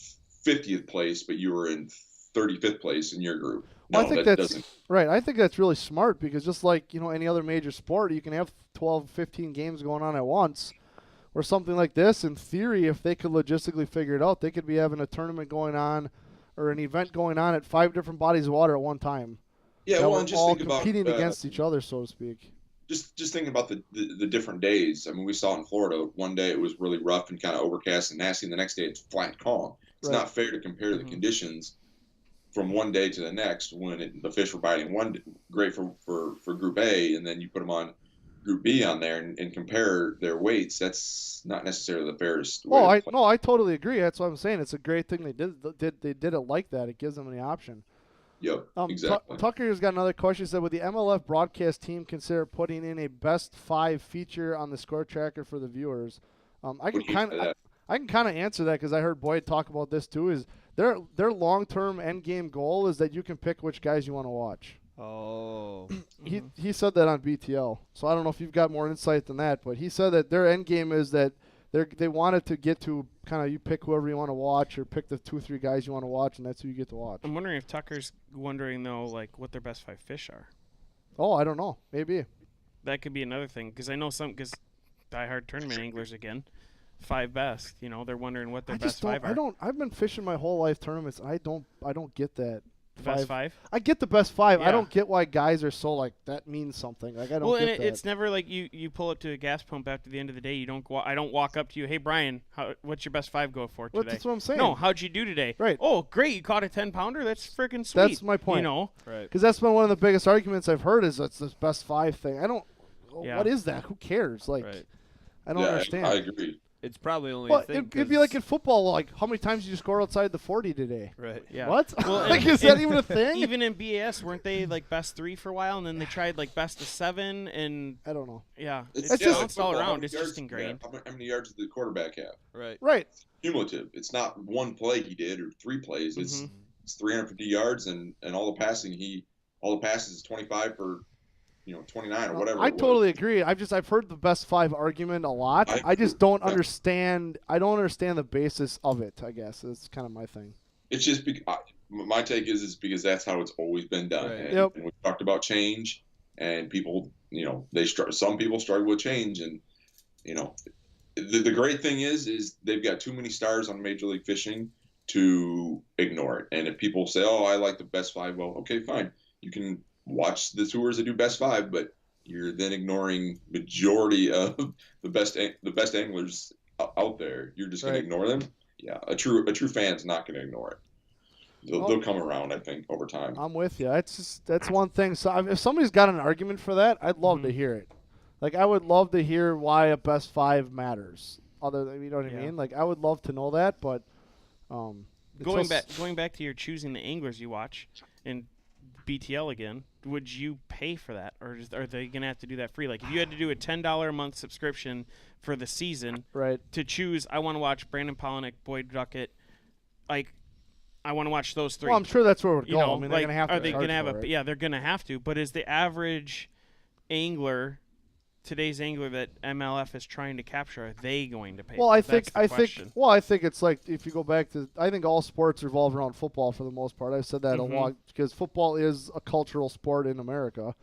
50th place, but you were in 35th place in your group. No, well, I think that's right. I think that's really smart because just like any other major sport, you can have 12, 15 games going on at once. Or something like this, in theory, if they could logistically figure it out, they could be having a tournament going on or an event going on at 5 different bodies of water at one time. Yeah, well, and just all think about competing against each other, so to speak. Just think about the different days. I mean, we saw it in Florida. One day it was really rough and kind of overcast and nasty, and the next day it's flat calm. It's not fair to compare the conditions from one day to the next when the fish were biting great for Group A, and then you put them on Group B on there and compare their weights. That's not necessarily the fairest way. I totally agree. That's what I'm saying. It's a great thing they did. They did it like that. It gives them the option. Yep, exactly. Tucker's got another question. He said, would the MLF broadcast team consider putting in a best 5 feature on the score tracker for the viewers? I can kind of answer that because I heard Boyd talk about this too. Is their long-term end game goal is that you can pick which guys you want to watch. Oh. He said that on BTL. So I don't know if you've got more insight than that, but he said that their end game is that they wanted to get to kind of you pick whoever you want to watch or pick the 2 or 3 guys you want to watch, and that's who you get to watch. I'm wondering if Tucker's wondering though, like what their best 5 fish are. Oh, I don't know. Maybe that could be another thing because I know because diehard tournament anglers again. 5 best, they're wondering what their best 5 are. I've been fishing my whole life tournaments. I don't get that. Best 5? I get the best 5. Yeah. I don't get why guys are so like that means something. Like I don't get that. It's never like you pull up to a gas pump after the end of the day. I don't walk up to you. Hey Brian, what's your best 5 go for today? That's what I'm saying. No, how'd you do today? Right. Oh, great, you caught a 10-pounder. That's freaking sweet. That's my point. Right. Because that's been one of the biggest arguments I've heard is that's this best 5 thing. I don't. Yeah. What is that? Who cares? Like, I don't understand. I agree. It's probably only well, a thing. It'd be like in football, like how many times did you score outside the 40 today? Right. Yeah. What? Well, like, is that even a thing? Even in BAS, weren't they like best 3 for a while, and then they tried like best of 7, and I don't know. Yeah, it's just like all football. around. It's just ingrained. How many yards did the quarterback have? Right. Cumulative. It's not one play he did or 3 plays. It's 350 yards and all the passes is 25 for 29 or whatever. I totally agree. I've heard the best 5 argument a lot. I just don't understand. I don't understand the basis of it. I guess that's kind of my thing. It's just my take is because that's how it's always been done. Right. And we talked about change, and people, some people struggle with change, and the great thing is they've got too many stars on Major League Fishing to ignore it. And if people say, "Oh, I like the best 5," well, okay, fine. You can watch the tours that do best 5, but you're then ignoring majority of the best anglers out there. You're just going to ignore them. Yeah, a true fan's not going to ignore it. They'll come around, I think, over time. I'm with you. That's one thing. So if somebody's got an argument for that, I'd love to hear it. Like I would love to hear why a best 5 matters. Other than, you know what I mean? Like I would love to know that, but going back to your choosing the anglers you watch and BTL again, would you pay for that, or are they going to have to do that free? Like, if you had to do a $10 a month subscription for the season, to choose, I want to watch Brandon Polinick, Boyd Duckett, like, I want to watch those 3. Well, I'm sure that's where it would go. I mean, like, they're going to have to. Are they going to have a? Right? Yeah, they're going to have to. But is the average angler, today's angler that MLF is trying to capture, are they going to pay? Well, I think it's like if you go back to, I think all sports revolve around football for the most part. I've said that a lot because football is a cultural sport in America.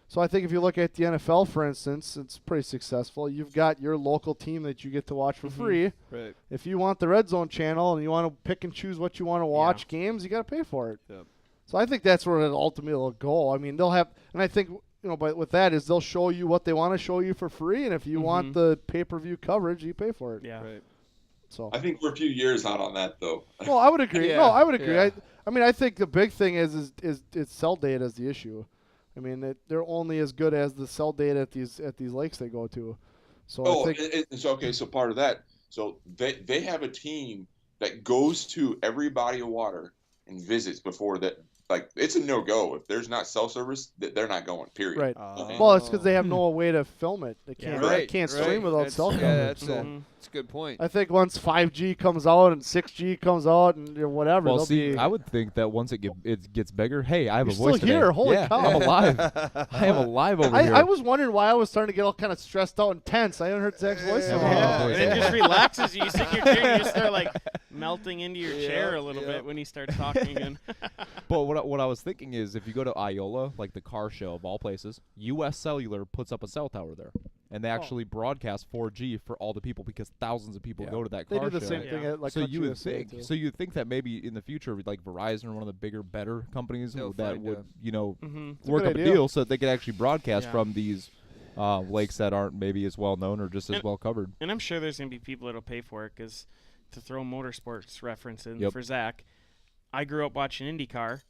So I think if you look at the NFL, for instance, it's pretty successful. You've got your local team that you get to watch for free. Right. If you want the Red Zone channel and you want to pick and choose what you want to watch games, you got to pay for it. Yep. So I think that's where it ultimately will go. I mean, they'll have, and I think, but with that is they'll show you what they want to show you for free, and if you want the pay-per-view coverage, you pay for it. Yeah. Right. So I think we're a few years out on that, though. Well, I would agree. Yeah. No, I would agree. Yeah. I mean, I think the big thing is cell data is the issue. I mean, they're only as good as the cell data at these lakes they go to. So I think it's okay. So part of that, so they have a team that goes to every body of water and visits before that. Like, it's a no-go. If there's not cell service, they're not going, period. Right. Well, it's because they have no way to film it. They can't, Right, they can't stream without cell coverage. Yeah, that's a good point. I think once 5G comes out and 6G comes out and whatever, well, see, I would think that once it gets bigger, hey, I have You're a voice still here. today. Holy yeah, cow. I'm alive. I am alive over here. I was wondering why I was starting to get all kind of stressed out and tense. I haven't heard Zach's voice in a while. And it just relaxes you. You sit in your chair, you just start like melting into your chair a little bit when he starts talking again. But what I was thinking is, if you go to Iola, like the car show of all places, U.S. Cellular puts up a cell tower there, and they actually broadcast 4G for all the people because thousands of people go to that car show. They do the same thing at like so you would USA think, too. so you'd think that maybe in the future, like Verizon or one of the bigger, better companies that would work up a deal so that they could actually broadcast from these lakes that aren't maybe as well known or just as well covered. And I'm sure there's going to be people that'll pay for it because, to throw motorsports reference in for Zach, I grew up watching IndyCar,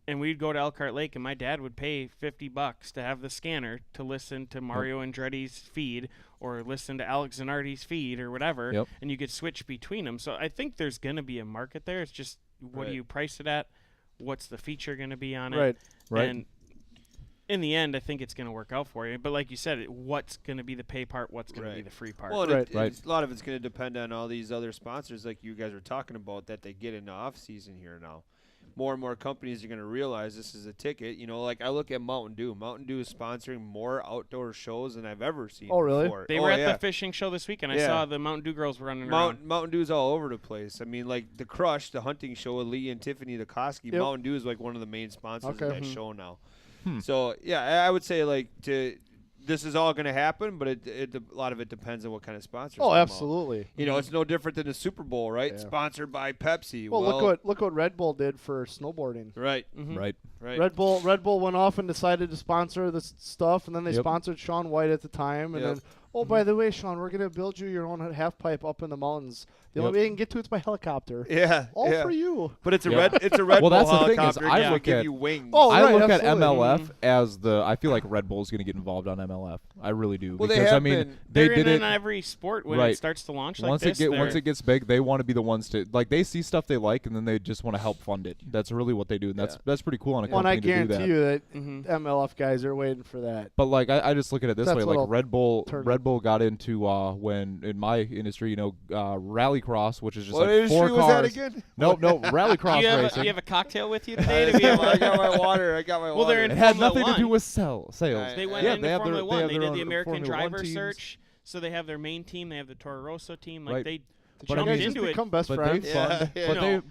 and we'd go to Elkhart Lake, and my dad would pay $50 to have the scanner to listen to Mario Andretti's feed or listen to Alex Zanardi's feed or whatever, and you could switch between them. So I think there's going to be a market there. It's just what do you price it at? What's the feature going to be on it? Right. And in the end, I think it's going to work out for you. But like you said, what's going to be the pay part? What's going to be the free part? Well, a lot of it's going to depend on all these other sponsors like you guys were talking about that they get into off-season here now. More and more companies are going to realize this is a ticket. You know, like I look at Mountain Dew. Mountain Dew is sponsoring more outdoor shows than I've ever seen. Oh, really? Before. They were at the fishing show this weekend. I saw the Mountain Dew girls running around. Mountain Dew's all over the place. I mean, like the Crush, the hunting show with Lee and Tiffany Dukoski. Mountain Dew is like one of the main sponsors of that show now. So, yeah, I would say like this is all going to happen, but a lot of it depends on what kind of sponsors. Oh, absolutely. You know, it's no different than the Super Bowl, right? Yeah. Sponsored by Pepsi. Well, look what Red Bull did for snowboarding. Right. Right. Red Bull went off and decided to sponsor this stuff, and then they sponsored Shaun White at the time, and then by the way, Shaun, we're gonna build you your own half pipe up in the mountains. The only way you can get to it's by helicopter. Yeah, all for you. But it's a Red Bull that's the helicopter. thing is, I look give at you wings. I look at MLF as I feel like Red Bull is going to get involved on MLF. I really do. Well, because they have they did in every sport when it starts to launch. Once like once it gets big, they want to be the ones to they see stuff they like and then they just want to help fund it. That's really what they do, and that's pretty cool on a company to do that. And I guarantee you that MLF guys are waiting for that. But like I just look at it this way: like Red Bull got into when in my industry, rallycross, which is just what like 4 cars. Was that again? No, rallycross racing. Do you have a cocktail with you today? I got my water. Well, they're in it had Formula nothing to do 1. with sales. They went into Formula 1. They did the American Formula Driver Search. So they have their main team. They have the Toro Rosso team. Like they But jumped you guys into just it. become best friends.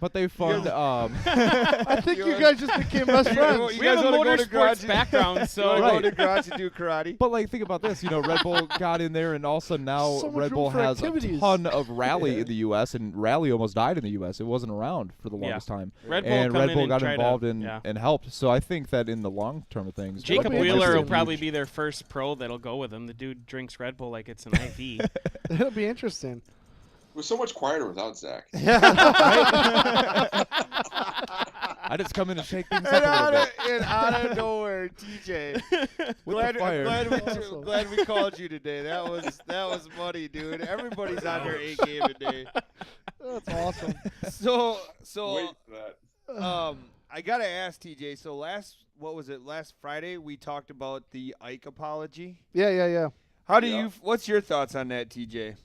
But they fund. I think you guys just became best friends. We have a motorsports background, so go to garage and do karate. But like, think about this. Red Bull got in there, and all of a sudden now So much Red room Bull for has activities. a ton of rally in the U.S. and rally almost died in the U.S. It wasn't around for the longest time. Red Bull and come Red in Bull and got try involved to, and helped. So I think that in the long term of things, Jacob be Wheeler will interesting. probably be their first pro that'll go with them. The dude drinks Red Bull like it's an IV. It'll be interesting. We're so much quieter without Zach. I just come in and shake things up a little bit. And out of nowhere, TJ. Glad we called you today. That was money, dude. Everybody's on their A game today. That's awesome. So Wait for that. I gotta ask TJ. So last Friday we talked about the Ike apology. Yeah. How do you? What's your thoughts on that, TJ?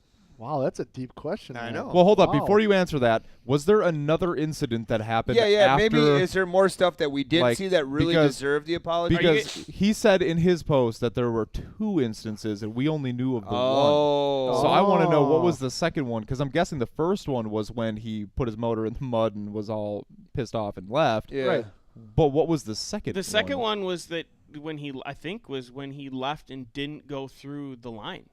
Wow, that's a deep question. I know. Well, hold up. Before you answer that, was there another incident that happened Yeah, after, maybe is there more stuff that we didn't see that really deserved the apology? Because he said in his post that there were 2 instances and we only knew of the one. So I want to know what was the second one, because I'm guessing the first one was when he put his motor in the mud and was all pissed off and left. Yeah. Right. But what was the second one? The second one was that when he left and didn't go through the line.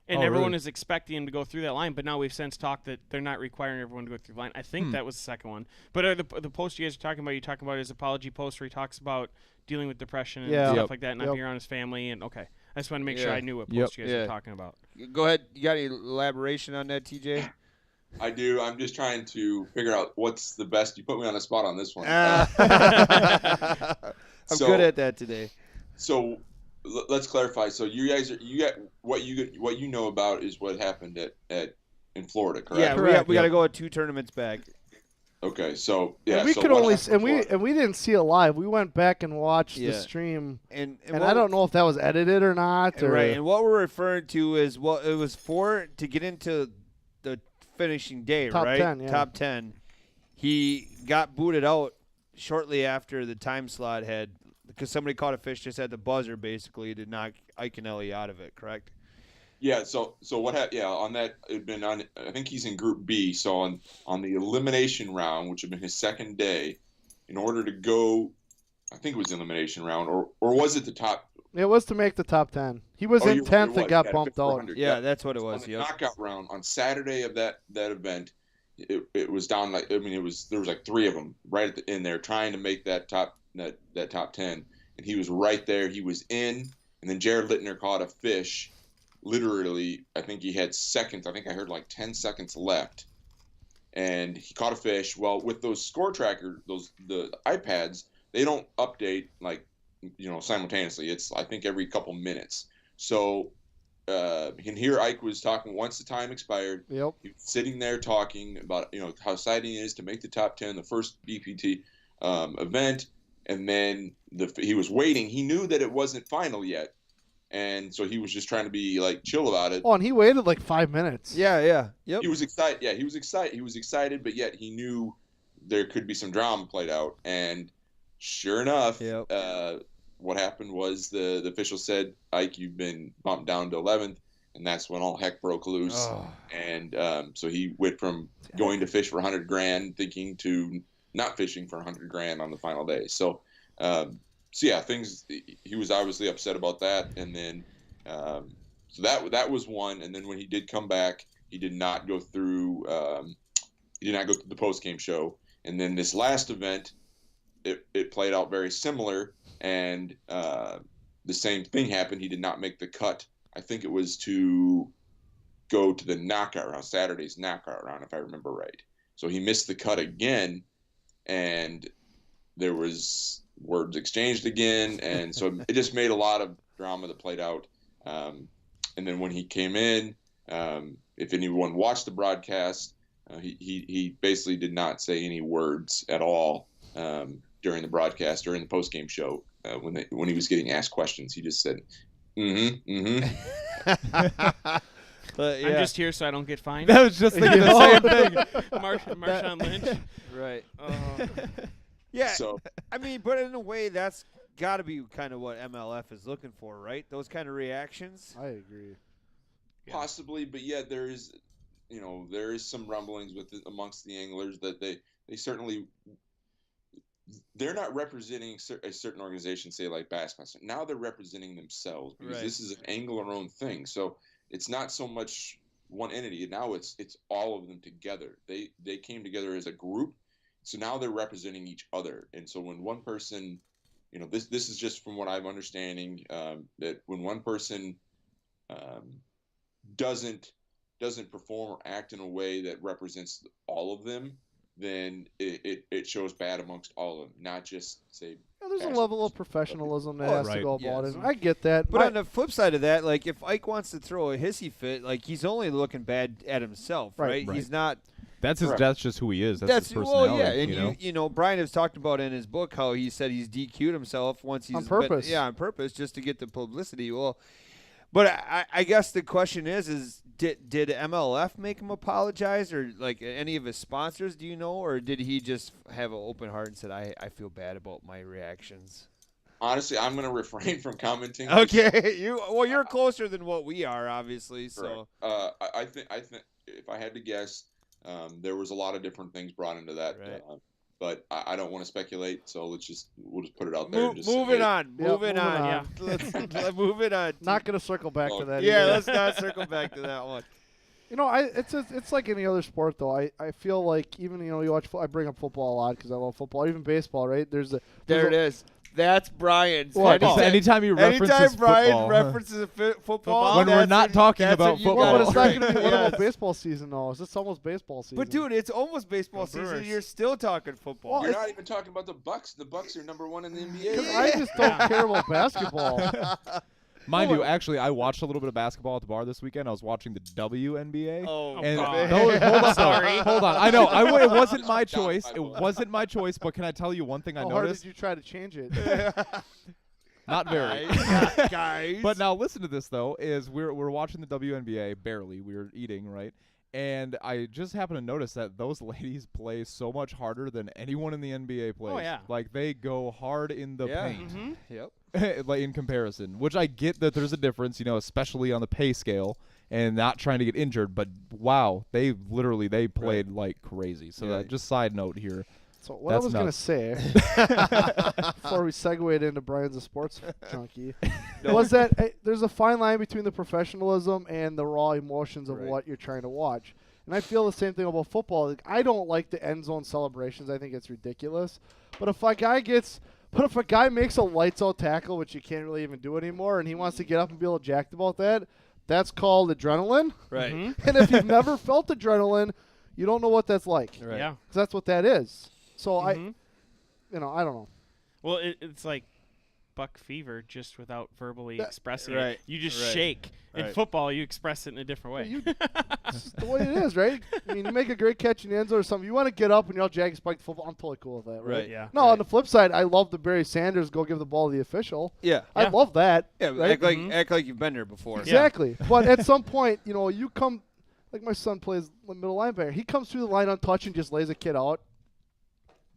And everyone is expecting him to go through that line, but now we've since talked that they're not requiring everyone to go through the line. I think that was the second one. But the post you guys are talking about his apology post where he talks about dealing with depression and stuff like that, and not being around his family. And I just wanted to make sure I knew what post you guys were talking about. Go ahead. You got any elaboration on that, TJ? I do. I'm just trying to figure out what's the best. You put me on the spot on this one. I'm good at that today. So let's clarify. So you got what you know about is what happened in Florida, correct? Yeah, we got to go 2 tournaments back. Okay, so yeah, and we could only we didn't see it live. We went back and watched the stream, and I don't know if that was edited or not. Right, and what we're referring to is it was to get into the finishing day, Top right? 10, yeah. Top 10. He got booted out shortly after the time slot had, because somebody caught a fish just at the buzzer, basically, to knock Ike and Ellie out of it, correct? Yeah, so what happened? Yeah, on that, it'd been on. I think he's in Group B. So on the elimination round, which had been his second day, in order to go, I think it was the elimination round, or was it the top? It was to make the top 10. He was in 10th and got bumped out. Yeah, that's what it was. On the knockout round on Saturday of that event, it was down like there was like 3 of them right in there trying to make that top 10, and he was right there. He was in, and then Jared Littner caught a fish. Literally, I think he had seconds. I think I heard like 10 seconds left, and he caught a fish. Well, with those score tracker, the iPads, they don't update like simultaneously. It's I think every couple minutes. So, and here Ike was talking once the time expired. Yep. He was sitting there talking about how exciting it is to make the top 10, the first BPT event, and then he was waiting. He knew that it wasn't final yet. And so he was just trying to be like chill about it. Oh, and he waited like 5 minutes. Yeah. Yep. He was excited. Yeah, he was excited, but yet he knew there could be some drama played out. And sure enough, what happened was the official said, Ike, you've been bumped down to 11th. And that's when all heck broke loose. Oh. And so he went from going to fish for $100,000 thinking to not fishing for $100,000 on the final day. So, so yeah, he was obviously upset about that, and then so that was one. And then when he did come back, he did not go through the post game show. And then this last event, it played out very similar, and the same thing happened. He did not make the cut. I think it was to go to the knockout round, Saturday's knockout round, if I remember right. So he missed the cut again, and there was words exchanged again, and so it just made a lot of drama that played out. And then when he came in, if anyone watched the broadcast, he basically did not say any words at all during the broadcast, during the post-game show. When he was getting asked questions, he just said, But, yeah. I'm just here so I don't get fined. I was just thinking the same thing. Marshawn Lynch. Right. Yeah. So, I mean, but in a way, that's got to be kind of what MLF is looking for, right? Those kind of reactions. I agree. Possibly, but yet there is some rumblings amongst the anglers that they certainly they're not representing a certain organization, say like Bassmaster. Now they're representing themselves because this is an angler-owned thing. So it's not so much one entity. Now it's all of them together. They came together as a group. So now they're representing each other. And so when one person, this is just from what I'm understanding, that when one person doesn't perform or act in a way that represents all of them, then it shows bad amongst all of them, not just say. Yeah, there's a level of professionalism that has to go about it. I get that. But on the flip side of that, like if Ike wants to throw a hissy fit, like he's only looking bad at himself, right? He's not. That's just who he is. That's his personality. Well, yeah, and Brian has talked about in his book how he said he's DQ'd himself once he's on purpose. On purpose, just to get the publicity. Well, But I guess the question is did MLF make him apologize, or like any of his sponsors? Do you know, or did he just have an open heart and said, "I feel bad about my reactions"? Honestly, I'm going to refrain from commenting. Okay, you're closer than what we are, obviously. So I think if I had to guess, there was a lot of different things brought into that. Right. But I don't want to speculate, so we'll just put it out there. Moving on. Yeah. Let's move it on. Not going to circle back to that. Yeah, either. let's not circle back to that one. You know, it's like any other sport, though. I feel like even, you watch. I bring up football a lot because I love football. Even baseball, right? There it is. That's Brian's. Anytime you references Brian football. references football, when we're not talking about football. Well, but it's not going to be. What about baseball season, though? It's almost baseball season. But dude, it's almost baseball season. You're still talking football. Well, you're not even talking about the Bucks. The Bucks are #1 in the NBA. I just don't care about basketball. Mind you, actually, I watched a little bit of basketball at the bar this weekend. I was watching the WNBA. Oh, and God. Hold on. I know. It wasn't my choice. It wasn't my choice. But can I tell you one thing I noticed? How hard did you try to change it? Not very. Guys. But now listen to this, though, is we're watching the WNBA, barely. We were eating, right? And I just happened to notice that those ladies play so much harder than anyone in the NBA plays. Oh, yeah. Like, they go hard in the paint. Mm-hmm. Yep. Like in comparison, which I get that there's a difference, especially on the pay scale and not trying to get injured. But wow, they played like crazy. So that just side note here. So what I was going to say before we segued into Brian's a sports junkie was that there's a fine line between the professionalism and the raw emotions of what you're trying to watch. And I feel the same thing about football. Like, I don't like the end zone celebrations. I think it's ridiculous. But if a guy makes a lights out tackle, which you can't really even do anymore, and he wants to get up and be a little jacked about that, that's called adrenaline. Right. Mm-hmm. And if you've never felt adrenaline, you don't know what that's like. Right. Yeah. 'Cause that's what that is. So Mm-hmm. I don't know. Well, it's like buck fever, just without verbally expressing right, it. You just right, shake. In right. football, you express it in a different way. It's the way it is, right? I mean, you make a great catch in the end zone or something. You want to get up and you're all jagged, spike the football. I'm totally cool with that, right? Right. Yeah. No, on the flip side, I love the Barry Sanders go give the ball to the official. Yeah. I love that. Yeah, right? act like you've been there before. Exactly. But at some point, you come, like my son plays middle linebacker. He comes through the line untouched and just lays a kid out.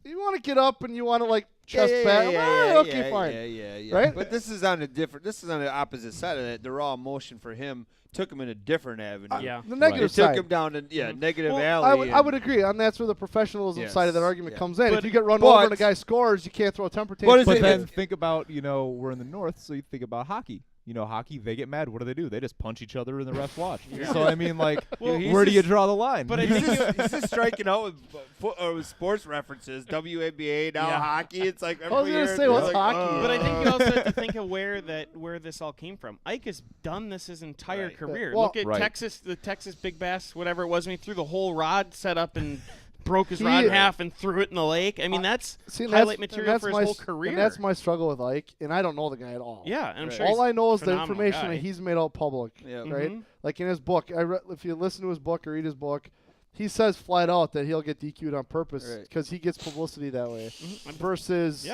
You want to get up and you want to like chest back. Okay, fine. Yeah. Right? But this is on the opposite side of that. The raw emotion for him took him in a different avenue. Yeah. The negative It side. took him down to negative Well, alley. I would agree, and that's where the professionalism Yes, side of that argument yeah. comes in. But- if you get run over and a guy scores, you can't throw a temper tantrum. But then think about, we're in the north, so you think about hockey. Hockey, they get mad. What do? They just punch each other and the refs watch. So, I mean, like, where do you draw the line? But I he's think just striking out with sports references, WNBA, now hockey. It's like I was going to say, what's hockey? But I think you also have to think of where this all came from. Ike has done this his entire career. Well, Look at Texas, the Texas Big Bass, whatever it was, when he threw the whole rod set up and broke his rod in half and threw it in the lake. I mean, that's highlight material for his whole career. And that's my struggle with Ike, and I don't know the guy at all. Yeah, and I'm sure all I know is the phenomenal information guy. that he's made out public, right? Like in his book, if you listen to his book or read his book, he says flat out that he'll get DQ'd on purpose because he gets publicity that way versus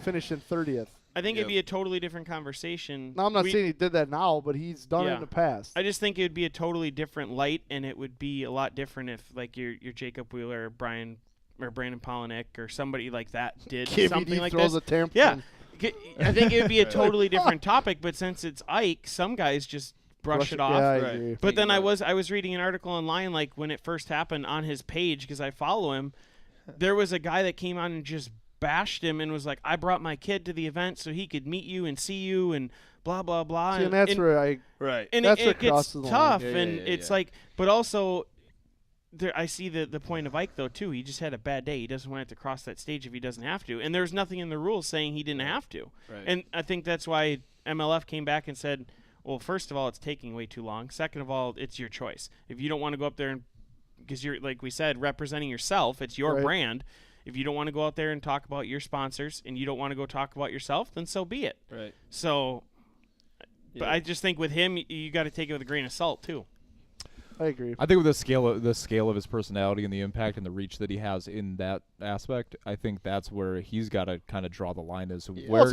finishing 30th. I think it'd be a totally different conversation. Now, I'm not saying he did that now, but he's done it in the past. I just think it would be a totally different light, and it would be a lot different if, like, your Jacob Wheeler or Brandon Polinick or somebody like that did something like throws this. A tantrum. Yeah, I think it would be a totally different topic. But since it's Ike, some guys just brush it off. Yeah, I agree. But then I was reading an article online, like when it first happened on his page, because I follow him. There was a guy that came on and just bashed him and was like, I brought my kid to the event so he could meet you and see you and blah, blah, blah. See, and that's where And that's it gets the tough. line. And it's like, but also, I see the point of Ike, though, too. He just had a bad day. He doesn't want it to cross that stage if he doesn't have to. And there's nothing in the rules saying he didn't have to. Right. And I think that's why MLF came back and said, well, first of all, it's taking way too long. Second of all, it's your choice. If you don't want to go up there and, because you're, like we said, representing yourself, it's your brand. If you don't want to go out there and talk about your sponsors and you don't want to go talk about yourself, then so be it. Right. So, but I just think with him, you got to take it with a grain of salt, too. I agree. I think with the scale of his personality and the impact and the reach that he has in that aspect, I think that's where he's got to kind of draw the line. Is where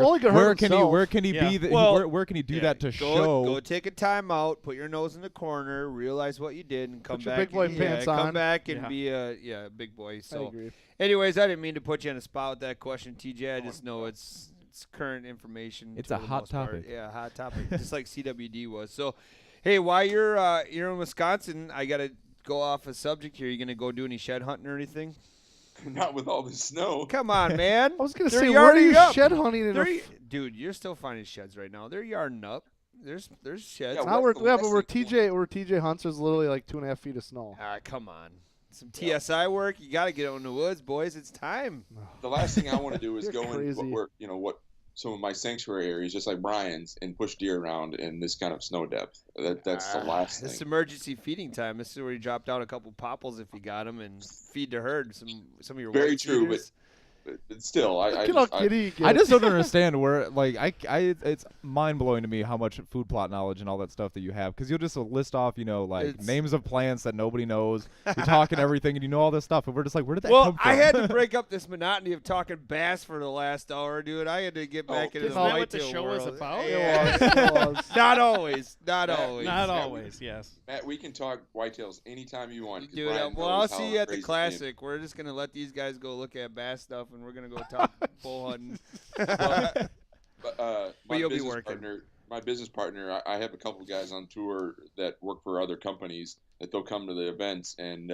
can he be? Where can he do that to show? Go take a timeout, put your nose in the corner, realize what you did, and come put back. Your big boy pants on. Come back and be a big boy. So, I agree. anyways, I didn't mean to put you on the spot with that question, TJ. I just know it's current information. It's a hot topic. Yeah, hot topic, just like CWD was. So. Hey, while you're in Wisconsin, I gotta go off a subject here. You gonna go do any shed hunting or anything? Not with all the snow. Come on, man. I was gonna say, where are you shed hunting? Dude, you're still finding sheds right now. They're yarding up. There's sheds. Yeah, but where TJ hunts, there's literally like 2.5 feet of snow. Come on. Some TSI work. You gotta get out in the woods, boys. It's time. The last thing I want to do is go in what some of my sanctuary areas, just like Brian's, and push deer around in this kind of snow depth. That's the last thing. This emergency feeding time. This is where you drop down a couple popples if you got them and feed the herd. Some of your very true, but still, I just don't understand where it's mind blowing to me how much food plot knowledge and all that stuff that you have, because you'll just list off names of plants that nobody knows. You're talking everything and you know all this stuff, and we're just like, where did that come from? I had to break up this monotony of talking bass for the last hour, dude. I had to get back into the whitetail what the show world. was about? It was. Not always. Not always. Yes. Matt, we can talk whitetails anytime you want. Dude, I'll see you at the Classic. We're just gonna let these guys go look at bass stuff, and we're gonna go talk bull hunting. But you'll be working. My business partner, I have a couple of guys on tour that work for other companies that they'll come to the events, and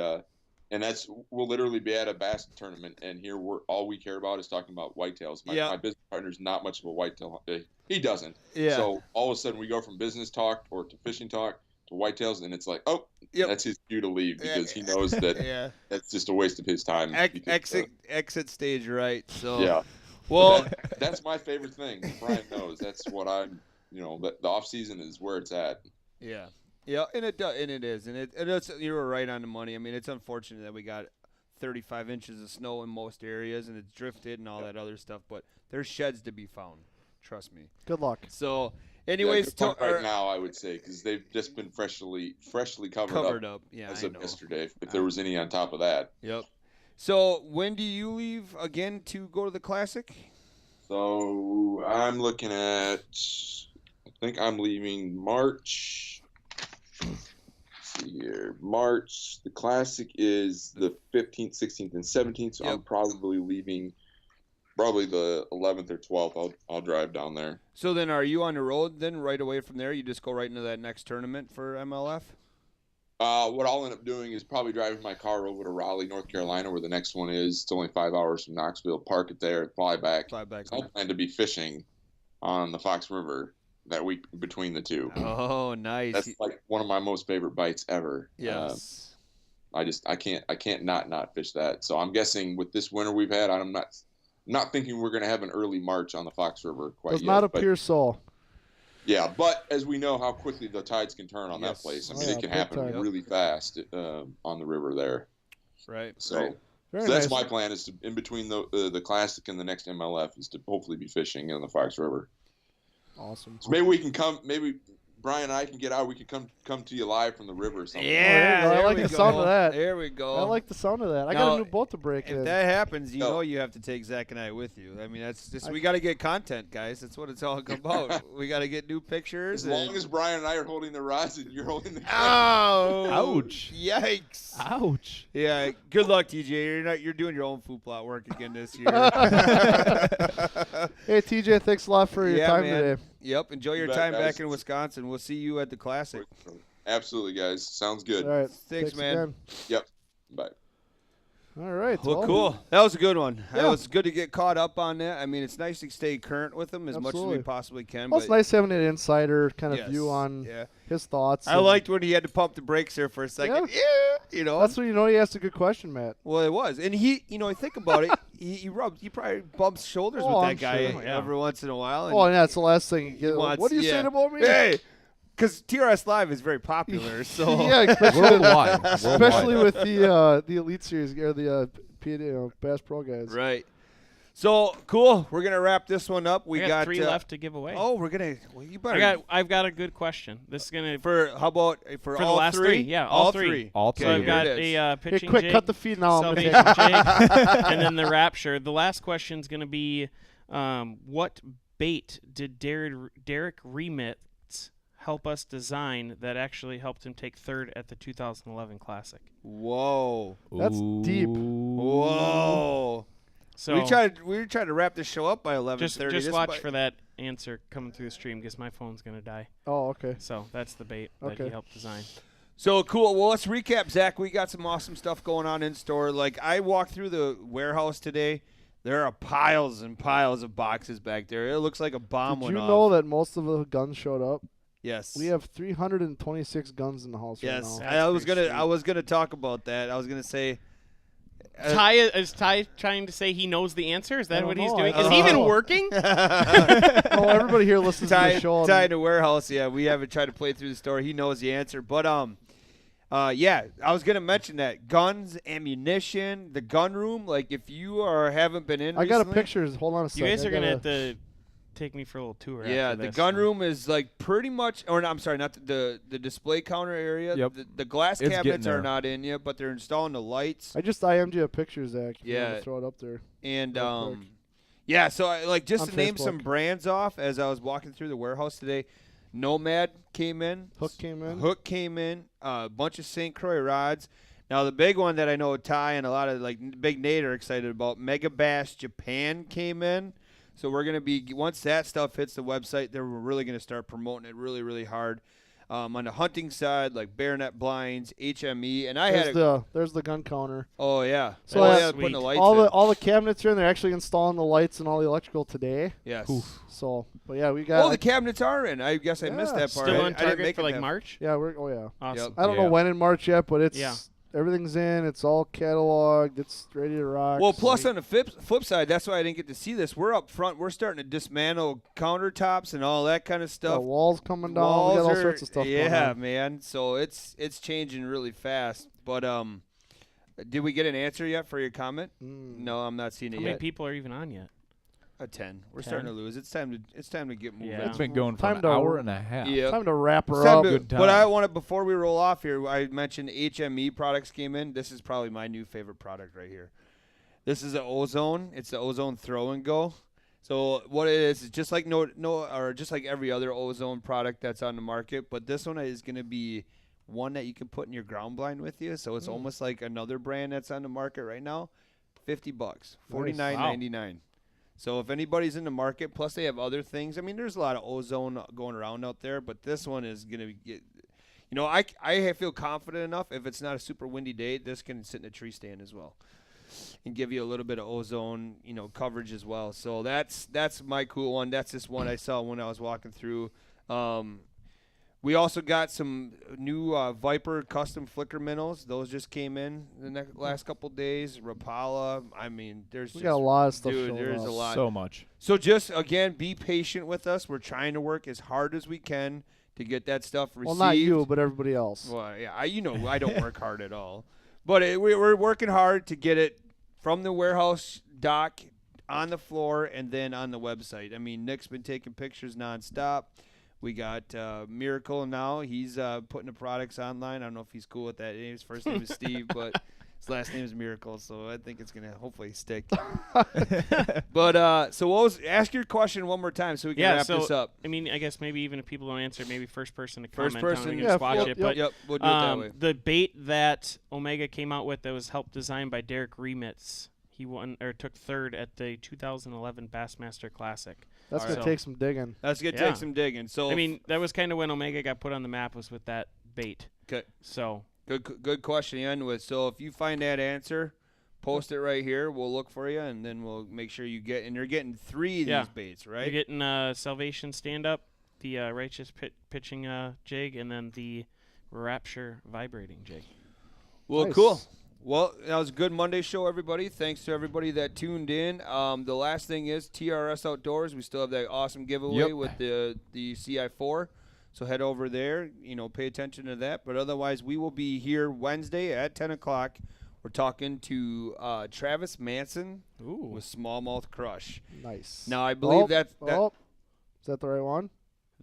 we'll literally be at a bass tournament, and here all we care about is talking about whitetails. My business partner's not much of a whitetail. He doesn't. Yeah. So all of a sudden we go from business talk or to fishing talk to whitetails, and it's like, that's his cue to leave, because he knows that that's just a waste of his time. Exit stage right. So yeah. Well, that's my favorite thing. Brian knows that's what I'm. The off season is where it's at. Yeah, and it is, and you were right on the money. I mean, it's unfortunate that we got 35 inches of snow in most areas, and it's drifted and all that other stuff. But there's sheds to be found. Trust me. Good luck. So. Anyways, right now I would say, because they've just been freshly covered up. Yeah, as of yesterday, if there was any on top of that. Yep. So when do you leave again to go to the Classic? So I'm looking at, I think I'm leaving March. Let's see here, March. The Classic is the 15th, 16th, and 17th. So I'm probably leaving. Probably the 11th or 12th, I'll drive down there. So then are you on the road then right away from there? You just go right into that next tournament for MLF? What I'll end up doing is probably driving my car over to Raleigh, North Carolina, where the next one is. It's only 5 hours from Knoxville. Park it there, fly back. So I plan to be fishing on the Fox River that week between the two. Oh, nice. That's like one of my most favorite bites ever. Yes. I can't not fish that. So I'm guessing with this winter we've had, I'm not thinking we're going to have an early March on the Fox River quite yet. Does not appear so. Yeah, but as we know how quickly the tides can turn on that place. I mean, it can happen really fast on the river there. Right. So, that's my plan, is to, in between the Classic and the next MLF, is to hopefully be fishing in the Fox River. Awesome. So maybe we can come, Brian and I can get out. We could come to you live from the river or something. Yeah, I like the sound of that. There we go. I like the sound of that. I got a new boat to break in. If that happens, you know you have to take Zach and I with you. I mean, that's just we got to get content, guys. That's what it's all about. We got to get new pictures. As long as Brian and I are holding the rods and you're holding the camera. Oh! Ouch! Yikes! Ouch! Yeah. Good luck, TJ. You're doing your own food plot work again this year. Hey, TJ, thanks a lot for your time today. Yep. Enjoy your time back in Wisconsin. We'll see you at the Classic. Absolutely, guys. Sounds good. All right. Thanks, man. Again. Yep. Bye. All right. Well, cool. That was a good one. Yeah. It was good to get caught up on that. I mean, it's nice to stay current with them as much as we possibly can. Well, it's nice having an insider kind of view on his thoughts. I liked when he had to pump the brakes there for a second. Yeah. That's when he asked a good question, Matt. Well, it was. And he, think about it, he probably bumps shoulders with that guy every once in a while. And that's the last thing. What are you saying about me? Hey! Because TRS Live is very popular, so worldwide, especially with the Elite Series or the Bass Pro guys. Right. So cool. We're gonna wrap this one up. We got 3 left to give away. Oh, we're gonna. Well, you better. I've got a good question. This is gonna for how about for all the last 3? Yeah, all three. All 3. So I've got a pitching. Hey, quick, jig, cut the feed now. Salvation jig, and then the Rapture. The last question is gonna be, what bait did Derek Remitz help us design that actually helped him take 3rd at the 2011 Classic? Whoa, that's deep. Whoa. So we tried to wrap this show up by 11:30. Just watch for that answer coming through the stream because my phone's gonna die. Oh, okay. So that's the bait that he helped design. So cool. Well, let's recap, Zach. We got some awesome stuff going on in store. Like I walked through the warehouse today. There are piles and piles of boxes back there. It looks like a bomb went off. Did you know that most of the guns showed up? Yes. We have 326 guns in the house right now. Yes. I was gonna talk about that. I was gonna say. Is Ty trying to say he knows the answer? Is that what he's doing? Is he even working? Oh, everybody here listens to the show. Ty in the warehouse. Yeah, we haven't tried to play through the store. He knows the answer. But yeah, I was gonna mention that guns, ammunition, the gun room. Like if you haven't been in, I got a picture. Hold on a second. You guys are gonna have to take me for a little tour. Yeah, the gun room is like pretty much, or no, I'm sorry, not the display counter area. Yep. The glass cabinets are not in yet, but they're installing the lights. I just IM'd you a picture, Zach. If you want Yeah, to throw it up there. And yeah, so I like just On to name Facebook. some brands off as I was walking through the warehouse today. Nomad came in. Hook came in. A bunch of St. Croix rods. Now the big one that I know Ty and a lot of like Big Nate are excited about. Mega Bass Japan came in. So we're gonna be once that stuff hits the website, then we're really gonna start promoting it really, really hard. On the hunting side, like Baronet blinds, HME, and there's the gun counter. Oh yeah, so putting the lights all the cabinets are in. They're actually installing the lights and all the electrical today. Yes. Oof. So, but yeah, we got. Oh, the cabinets are in. I guess I missed that part. Still I on didn't target make for like that. March. Yeah, we're. Oh yeah. Awesome. I don't know when in March yet, but it's. Yeah. Everything's in. It's all cataloged. It's ready to rock. Well, plus on the flip side, that's why I didn't get to see this. We're up front. We're starting to dismantle countertops and all that kind of stuff. The walls coming down. We got all sorts of stuff going on. Yeah, man. So it's changing really fast. But did we get an answer yet for your comment? No, I'm not seeing it yet. How many people are even on yet? A 10. We're starting to lose. It's time to get moving. Yeah. It's been going for an hour and a half. Yeah. Time to wrap her up. But I want to, before we roll off here, I mentioned HME products came in. This is probably my new favorite product right here. This is an Ozone. It's the Ozone Throw and Go. So what it is just like just like every other Ozone product that's on the market, but this one is going to be one that you can put in your ground blind with you. So it's almost like another brand that's on the market right now. $50, $49.99. Wow. So if anybody's in the market, plus they have other things. I mean, there's a lot of Ozone going around out there, but this one is going to get, I feel confident enough. If it's not a super windy day, this can sit in a tree stand as well and give you a little bit of Ozone, coverage as well. So that's my cool one. That's this one I saw when I was walking through. We also got some new Viper custom flicker minnows. Those just came in the last couple days. Rapala. I mean, we got a lot of stuff. Dude, there's a lot. So much. So just, again, be patient with us. We're trying to work as hard as we can to get that stuff received. Well, not you, but everybody else. Well, yeah, I don't work hard at all. But we're working hard to get it from the warehouse dock on the floor and then on the website. I mean, Nick's been taking pictures nonstop. We got Miracle now. He's putting the products online. I don't know if he's cool with that. His first name is Steve, but his last name is Miracle, so I think it's going to hopefully stick. But so ask your question one more time so we can wrap this up. I mean, I guess maybe even if people don't answer, maybe first person to comment. First person. We can just watch it. But, we'll do it that way. The bait that Omega came out with that was helped designed by Derek Remitz. He took 3rd at the 2011 Bassmaster Classic. That's going to take some digging. Take some digging. So I mean, that was kind of when Omega got put on the map, was with that bait. Okay. So good question to end with. So if you find that answer, post it right here. We'll look for you, and then we'll make sure you get. And you're getting 3 of these baits, right? You're getting Salvation stand up, the Righteous pitching jig, and then the Rapture vibrating jig. Well, nice. Cool. Well, that was a good Monday show, everybody. Thanks to everybody that tuned in. The last thing is TRS Outdoors. We still have that awesome giveaway with the CI4. So head over there, pay attention to that. But otherwise, we will be here Wednesday at 10 o'clock. We're talking to Travis Manson Ooh. with Smallmouth Crush. Nice. Now, I believe that is that the right one?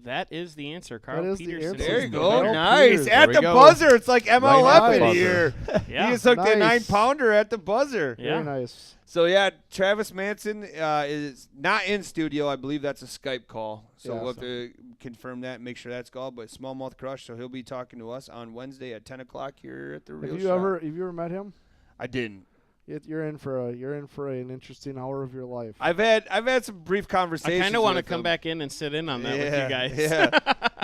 That is the answer, Carl That is the Peterson. answer. There you go. Carl Nice. Peters. At There the we go. buzzer. It's like MLF Right at the in here. Yeah. He just hooked a Nice. 9-pounder at the buzzer. Yeah. Very nice. So, yeah, Travis Manson is not in studio. I believe that's a Skype call. So Yeah, we'll have to confirm that and make sure that's called. But Smallmouth Crush, so he'll be talking to us on Wednesday at 10 o'clock here at the Real Have Shot. you ever met him? I didn't. You're in for an interesting hour of your life. I've had some brief conversations. I kind of want to with come him. back in and sit in on that with you guys. Yeah.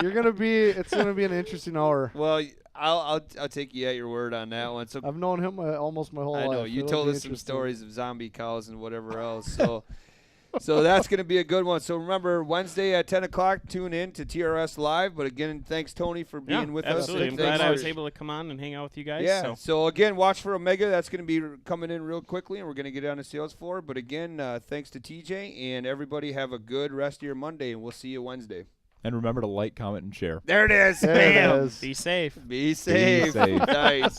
It's gonna be an interesting hour. Well, I'll take you at your word on that one. So I've known him almost my whole life. I know you It'll told be us some interesting. stories of zombie cows and whatever else. So that's going to be a good one. So remember, Wednesday at 10 o'clock, tune in to TRS Live. But again, thanks, Tony, for being with absolutely. us. I'm glad I was able to come on and hang out with you guys. Yeah. So again, watch for Omega. That's going to be coming in real quickly, and we're going to get on the sales floor. But again, thanks to TJ, and everybody have a good rest of your Monday, and we'll see you Wednesday. And remember to like, comment, and share. There it is. There Bam. it is. Be safe. Be safe. Be safe. Nice.